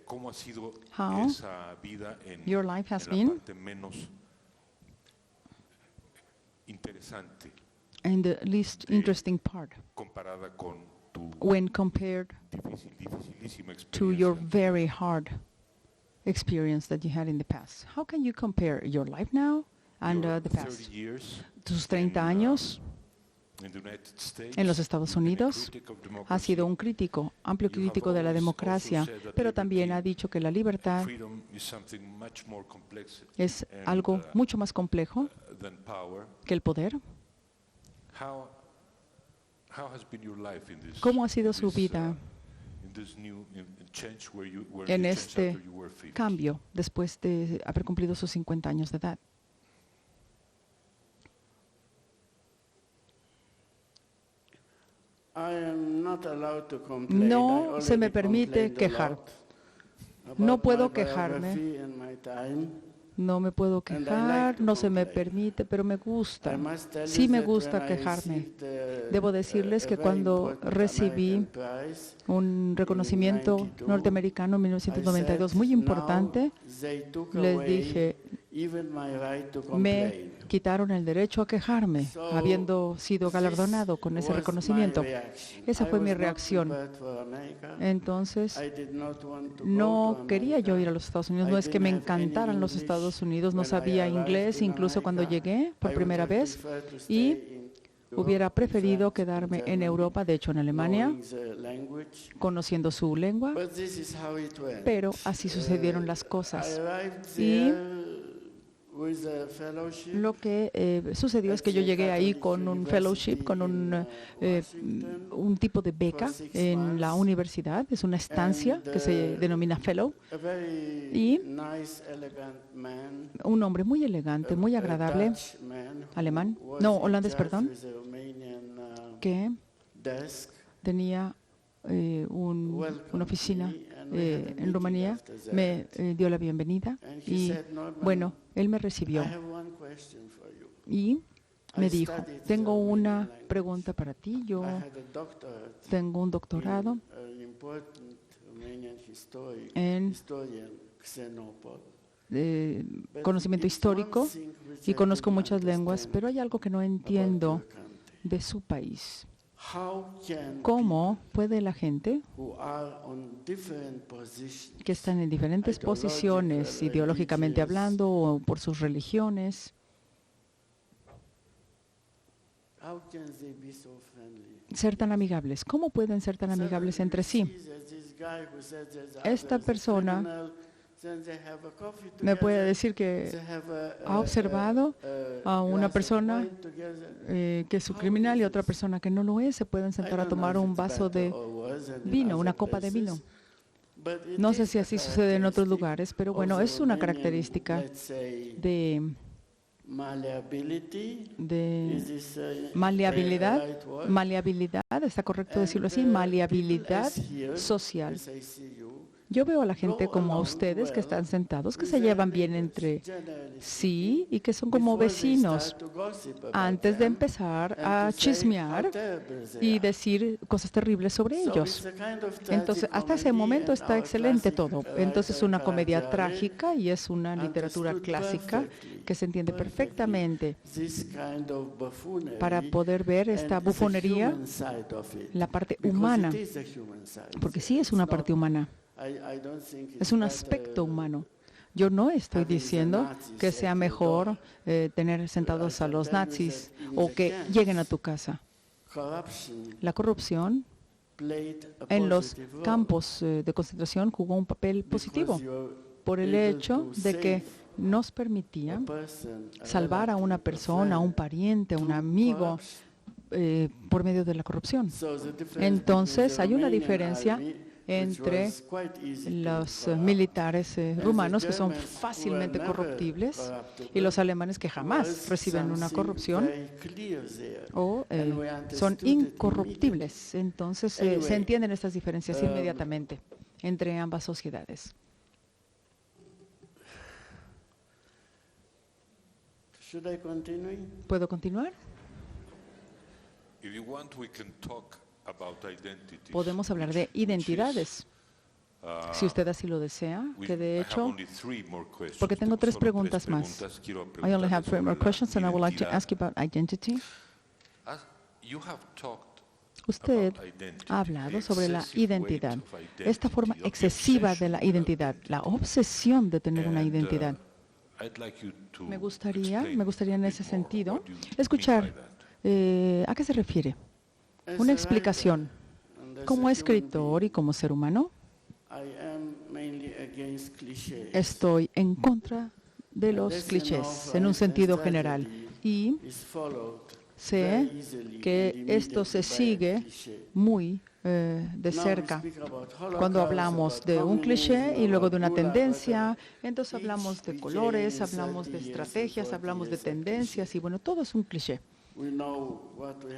¿cómo ha sido how esa vida en, your life has en la been parte menos interesante in the least interesting part comparada con tu when compared dificilísima to your experiencia? very hard experience that you had in the past? How can you compare your life now and Your the 30 past? years Tus 30 años in the United States, en los Estados you've been a Unidos, critic of ha democracy. sido un crítico, amplio crítico de la democracia, pero también ha dicho que la libertad Freedom is something much more complex es and, algo mucho más complejo than power. que el poder. How has been your life in this, ¿Cómo ha sido in su this, vida in this new change where you en changed este after you were 50? cambio después de haber cumplido sus 50 años de edad? No se me permite quejar. No puedo quejarme. No me puedo quejar, no se me permite, pero me gusta. Sí me gusta quejarme. Debo decirles que cuando recibí un reconocimiento norteamericano en 1992 muy importante, les dije, me quitaron el derecho a quejarme, habiendo sido galardonado con ese reconocimiento. Esa fue mi reacción. Entonces, no quería yo ir a los Estados Unidos. No es que me encantaran los Estados Unidos, no sabía inglés incluso cuando llegué por primera vez y hubiera preferido quedarme en Europa, de hecho en Alemania, conociendo su lengua, pero así sucedieron las cosas. Y lo que sucedió es que yo llegué ahí con un fellowship, con un tipo de beca en la universidad. Es una estancia que se denomina fellow. Y un hombre muy elegante, muy agradable, alemán, no, holandés, perdón, que tenía una oficina en Rumanía, me dio la bienvenida y, bueno, él me recibió y me dijo, tengo una pregunta para ti. Yo tengo un doctorado en conocimiento histórico y conozco muchas lenguas, pero hay algo que no entiendo de su país. ¿Cómo puede la gente que están en diferentes posiciones, ideológicamente hablando o por sus religiones, ser tan amigables? ¿Cómo pueden ser tan amigables entre sí? Esta persona me puede decir que ha observado a una persona que es un criminal y otra persona que no lo es. Se pueden sentar a tomar un vaso de vino, una copa de vino. No sé si así sucede en otros lugares, pero bueno, es una característica de maleabilidad. Maleabilidad, ¿está correcto decirlo así? Maleabilidad social. Yo veo a la gente como a ustedes que están sentados, que se llevan bien entre sí y que son como vecinos antes de empezar a chismear y decir cosas terribles sobre ellos. Entonces, hasta ese momento está excelente todo. Entonces, es una comedia trágica y es una literatura clásica que se entiende perfectamente para poder ver esta bufonería, la parte humana, porque sí es una parte humana. Es un aspecto humano. Yo no estoy diciendo que sea mejor tener sentados a los nazis o que lleguen a tu casa. La corrupción en los campos de concentración jugó un papel positivo por el hecho de que nos permitía salvar a una persona, a un pariente, a un amigo por medio de la corrupción. Entonces, hay una diferencia entre los militares rumanos, que son fácilmente corruptibles, y los alemanes, que jamás reciben una corrupción o son incorruptibles. Entonces, se entienden estas diferencias inmediatamente entre ambas sociedades. ¿Puedo continuar? Podemos hablar de identidades, si usted así lo desea, que de hecho, porque tengo 3 preguntas más. I only have 3 more questions and I would like to ask you about identity. Usted ha hablado sobre la identidad, esta forma excesiva de la identidad, la obsesión de tener una identidad. Me gustaría en ese sentido escuchar a qué se refiere. Una explicación. Como escritor y como ser humano, estoy en contra de los clichés en un sentido general y sé que esto se sigue muy de cerca. Cuando hablamos de un cliché y luego de una tendencia, entonces hablamos de colores, hablamos de estrategias, hablamos de tendencias y bueno, todo es un cliché.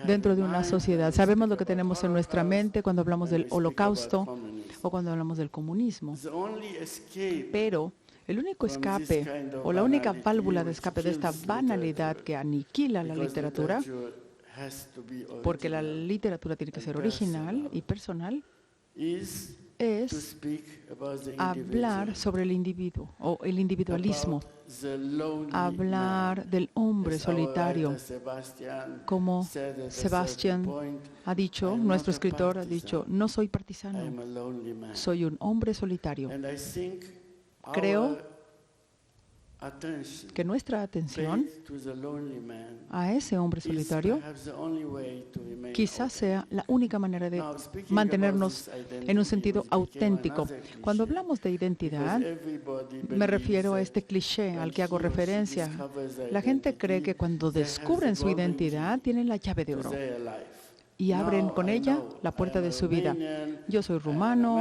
Dentro de una sociedad, sabemos lo que tenemos en nuestra mente cuando hablamos del Holocausto o cuando hablamos del comunismo. Pero el único escape o la única válvula de escape de esta banalidad que aniquila la literatura, porque la literatura tiene que ser original y personal, es hablar sobre el individuo o el individualismo, hablar del hombre solitario. Como Sebastián ha dicho, nuestro escritor ha dicho, no soy partisano, soy un hombre solitario. Creo que nuestra atención a ese hombre solitario quizás sea la única manera de mantenernos en un sentido auténtico. Cuando hablamos de identidad, me refiero a este cliché al que hago referencia. La gente cree que cuando descubren su identidad tienen la llave de oro y abren con ella la puerta de su vida. Yo soy rumano,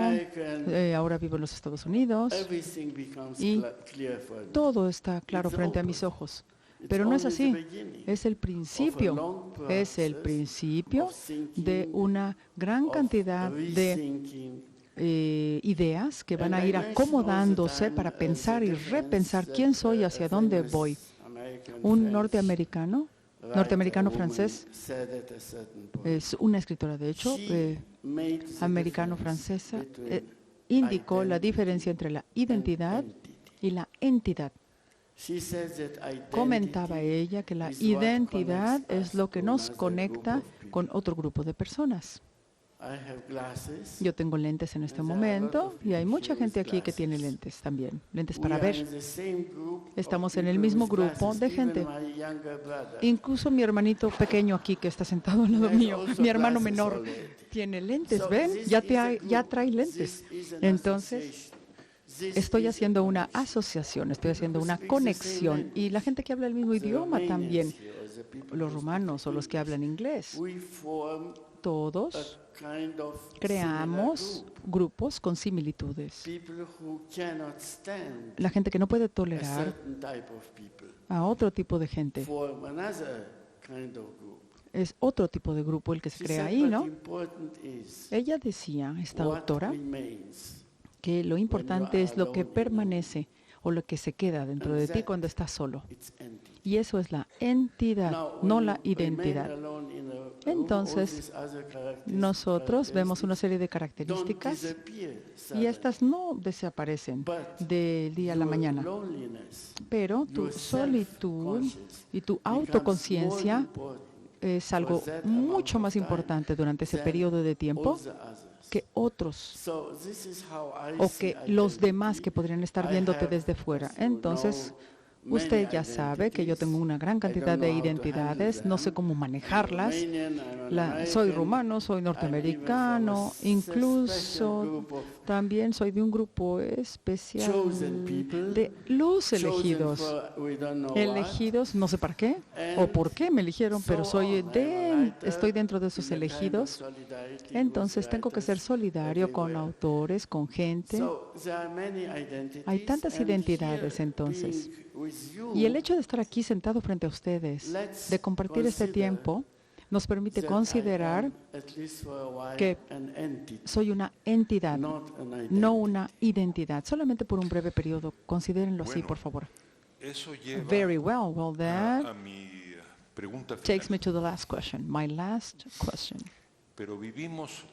ahora vivo en los Estados Unidos y todo está claro frente a mis ojos. Pero no es así. Es el principio de una gran cantidad de ideas que van a ir acomodándose para pensar y repensar quién soy y hacia dónde voy. Un norteamericano francés, es una escritora de hecho, americano-francesa, indicó la diferencia entre la identidad y la entidad. Comentaba ella que la identidad es lo que nos conecta con otro grupo de personas. Yo tengo lentes en este momento y hay mucha gente aquí que tiene lentes también, lentes para ver. Estamos en el mismo grupo de gente. Incluso mi hermanito pequeño aquí que está sentado al lado mío, mi hermano menor, tiene lentes, ¿ven? Ya trae lentes. Entonces, estoy haciendo una asociación, estoy haciendo una conexión y la gente que habla el mismo idioma también, los rumanos o los que hablan inglés, todos creamos grupos con similitudes. La gente que no puede tolerar a otro tipo de gente es otro tipo de grupo el que se crea ahí, ¿no? Ella decía, esta autora, que lo importante es lo que permanece o lo que se queda dentro de ti cuando estás solo. Y eso es la entidad, no la identidad. Entonces, nosotros vemos una serie de características y estas no desaparecen del día a la mañana. Pero tu solitud y tu autoconciencia es algo mucho más importante durante ese periodo de tiempo que otros o que los demás que podrían estar viéndote desde fuera. Entonces, usted ya sabe que yo tengo una gran cantidad de identidades, no sé cómo manejarlas. Soy rumano, soy norteamericano, incluso también soy de un grupo especial de los elegidos. Elegidos, no sé para qué o por qué me eligieron, pero estoy dentro de esos elegidos. Entonces tengo que ser solidario con autores, con gente. Hay tantas identidades entonces. Y el hecho de estar aquí sentado frente a ustedes, de compartir este tiempo, nos permite considerar que soy una entidad, no una identidad. Solamente por un breve periodo. Considérenlo así, por favor. Eso lleva Very well. Well, that a mi pregunta final. takes me to the last question, my last question. Pero vivimos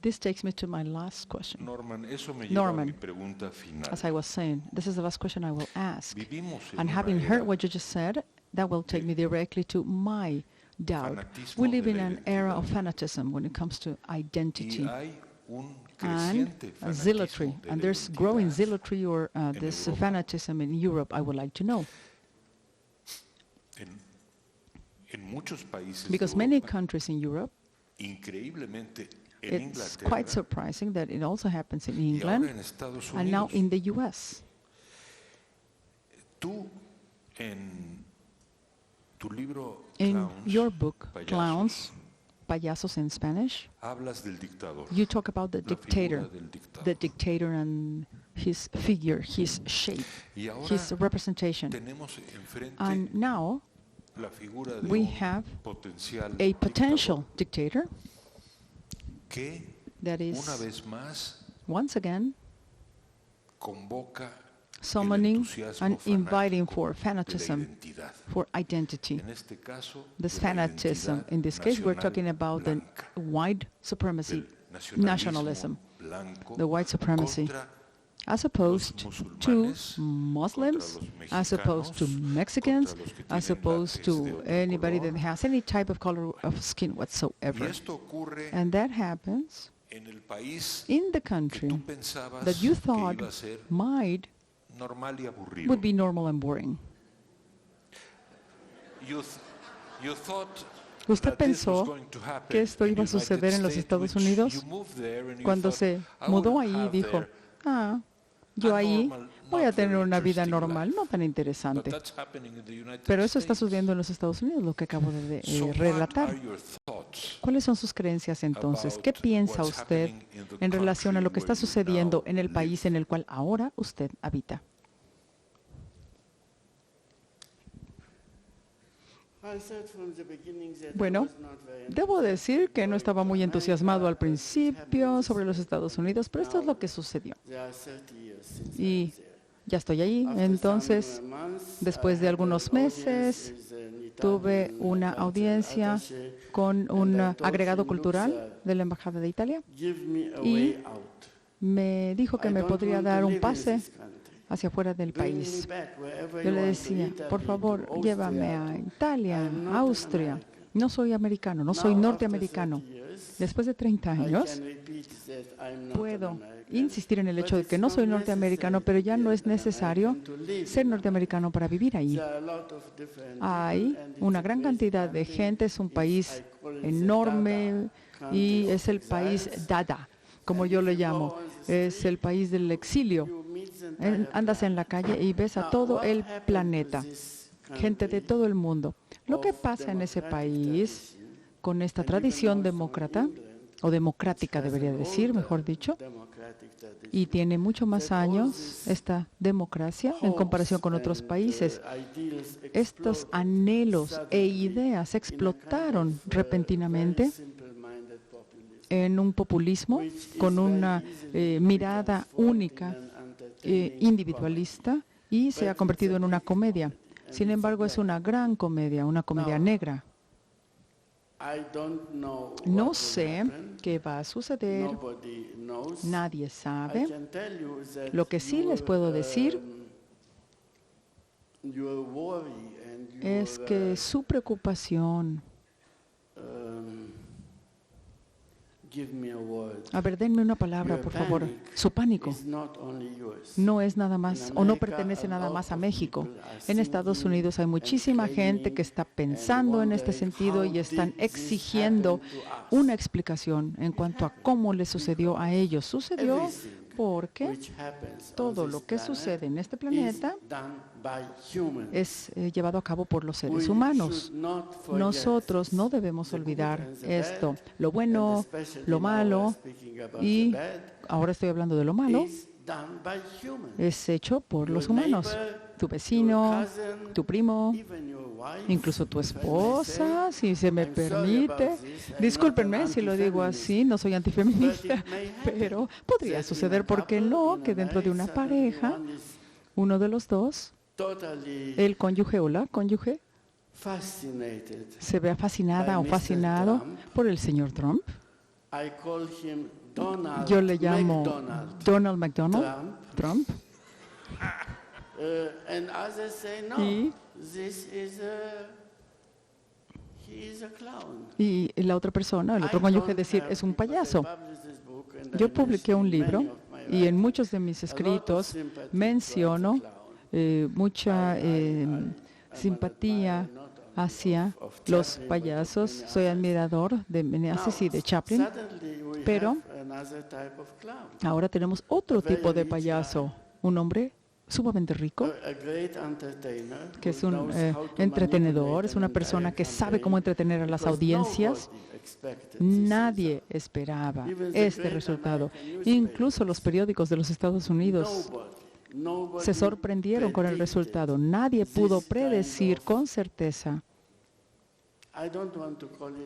This takes me to my last question. Norman, eso me lleva a Norman, mi pregunta final. as I was saying, this is the last question I will ask. Vivimos en And una having era heard what you just said, that will take me directly to my doubt. fanatismo We live de in la an era identidad. of fanatism when it comes to identity Y hay un and creciente zealotry. fanatismo de And la there's growing identidad. zealotry or this Europa. fanatism in Europe, I would like to know. En muchos países Because de many Europa, countries in Europe, increíblemente en it's Inglaterra quite surprising that it also happens in y ahora England en Estados and now Unidos. in the US. Tú en tu libro In your Clowns, book, Payasos, Clowns, Payasos in Spanish, hablas del dictador, you talk about the la figura dictator, del dictador. the dictator and his figure, his shape, Y ahora his representation. tenemos enfrente And now la figura de we un have potencial a potential dictador dictator que that una is, vez más once again, convoca summoning and inviting for fanatism, for identity. This fanatism, in this case, we're talking about the white supremacy, nationalism, the white supremacy, as opposed to Muslims, as opposed to Mexicans, as opposed to anybody that has any type of color of skin whatsoever. And that happens in the country that you thought would be normal and boring. ¿Usted pensó que esto iba a suceder en los Estados Unidos? Cuando se mudó ahí, dijo, yo ahí voy a tener una vida normal, no tan interesante. Pero eso está sucediendo en los Estados Unidos, lo que acabo de relatar. ¿Cuáles son sus creencias entonces? ¿Qué piensa usted en relación a lo que está sucediendo en el país en el cual ahora usted habita? Bueno, debo decir que no estaba muy entusiasmado al principio sobre los Estados Unidos, pero esto es lo que sucedió. Y ya estoy ahí. Entonces, después de algunos meses, tuve una audiencia con un agregado cultural de la Embajada de Italia y me dijo que me podría dar un pase hacia afuera del país. Yo le decía, por favor, llévame a Italia, a Austria. No soy americano, no soy norteamericano. Después de 30 años, puedo insistir en el hecho de que no soy norteamericano, pero ya no es necesario ser norteamericano para vivir ahí. Hay una gran cantidad de gente, es un país enorme y es el país Dada, como yo le llamo. Es el país del exilio. Andas en la calle y ves a todo el planeta, gente de todo el mundo. Lo que pasa en ese país, con esta tradición demócrata, o democrática debería decir, mejor dicho, y tiene mucho más años esta democracia en comparación con otros países. Estos anhelos e ideas explotaron repentinamente en un populismo con una mirada única, individualista, y se ha convertido en una comedia. Sin embargo, es una gran comedia, una comedia negra. No sé qué va a suceder, nadie sabe. Lo que sí les puedo decir es que su preocupación, a ver, denme una palabra, por favor. Su pánico no es nada más, o no pertenece nada más a México. En Estados Unidos hay muchísima gente que está pensando en este sentido y están exigiendo una explicación en cuanto a cómo le sucedió a ellos. Sucedió porque todo lo que sucede en este planeta es llevado a cabo por los seres humanos. Nosotros no debemos olvidar esto. Lo bueno, lo malo, y ahora estoy hablando de lo malo, es hecho por los humanos. Tu vecino, tu primo, incluso tu esposa, si se me permite. Discúlpenme si lo digo así, no soy antifeminista, pero podría suceder, ¿por qué no?, que dentro de una pareja, uno de los dos, el cónyuge o la cónyuge, se vea fascinada o fascinado por el señor Trump. Yo le llamo Donald McDonald Trump. Y la otra persona, el otro cónyuge, decir, es un payaso. Yo publiqué un libro y en muchos de mis escritos menciono mucha simpatía hacia los payasos. Soy admirador de Meneses y de Chaplin, pero ahora tenemos otro tipo de payaso, un hombre sumamente rico, que es un entretenedor, es una persona que sabe cómo entretener a las audiencias. Nadie esperaba este resultado. Incluso los periódicos de los Estados Unidos se sorprendieron con el resultado. Nadie pudo predecir con certeza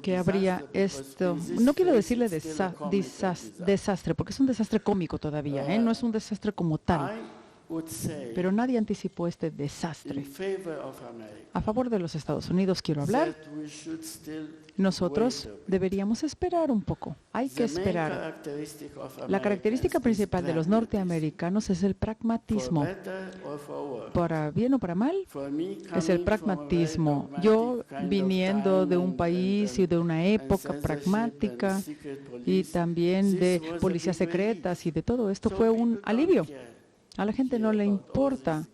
que habría esto. No quiero decirle desastre, porque es un desastre cómico todavía, no es un desastre como tal. Pero nadie anticipó este desastre. A favor de los Estados Unidos quiero hablar. Nosotros deberíamos esperar un poco. Hay que esperar. La característica principal de los norteamericanos es el pragmatismo. Para bien o para mal, es el pragmatismo. Yo, viniendo de un país y de una época pragmática y también de policías secretas y de todo esto, fue un alivio. A la gente no le importa,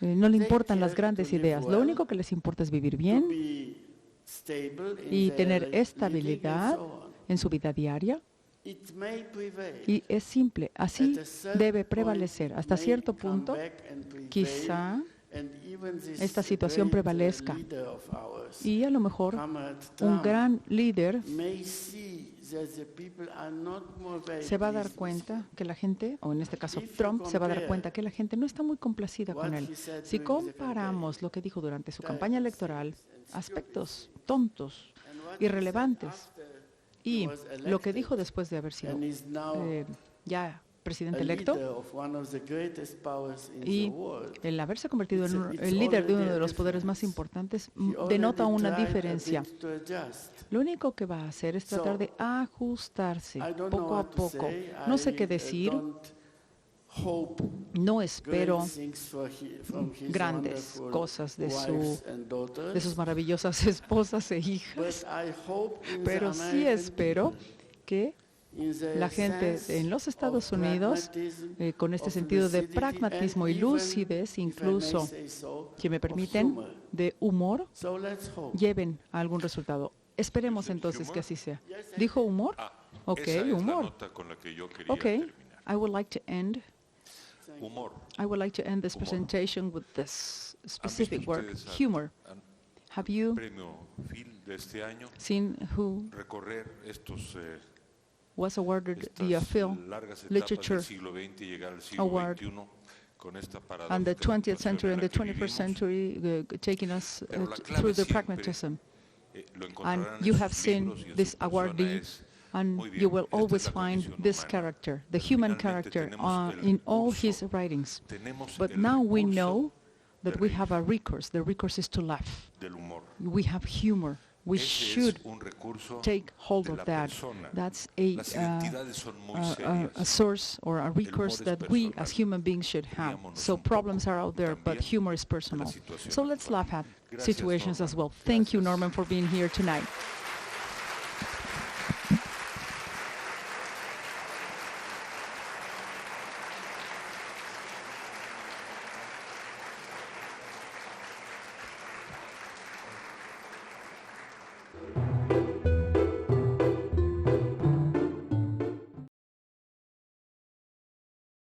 no le importan las grandes ideas. Lo único que les importa es vivir bien y tener estabilidad en su vida diaria. Y es simple, así debe prevalecer. Hasta cierto punto, quizá esta situación prevalezca y a lo mejor un gran líder se va a dar cuenta que la gente, o en este caso Trump, se va a dar cuenta que la gente no está muy complacida con él. Si comparamos lo que dijo durante su campaña electoral, aspectos tontos, irrelevantes, y lo que dijo después de haber sido ya presidente electo y el haberse convertido en el líder de uno de los poderes más importantes, denota una diferencia. Lo único que va a hacer es tratar de ajustarse poco a poco. No sé qué decir. No espero grandes cosas de sus maravillosas esposas e hijas, pero sí espero que la gente en los Estados Unidos, con este sentido de pragmatismo y lucidez, incluso, si me permiten, de humor, lleven a algún resultado. Esperemos entonces que así sea. ¿Dijo humor? Ok, humor. Ok, I would like to end this presentation with this specific word, humor. Have you seen who was awarded the Phil Literature Award on the 20th century and the 21st century, taking us through the pragmatism? And you have seen this awardee, and you will always find this character, the human character, in all his writings. But now we know that we have a recourse. The recourse is to laugh. We have humor. We should take hold of that. That's a source or a recourse that we as human beings should have. So problems are out there, but humor is personal. So let's laugh at situations as well. Thank you, Norman, for being here tonight.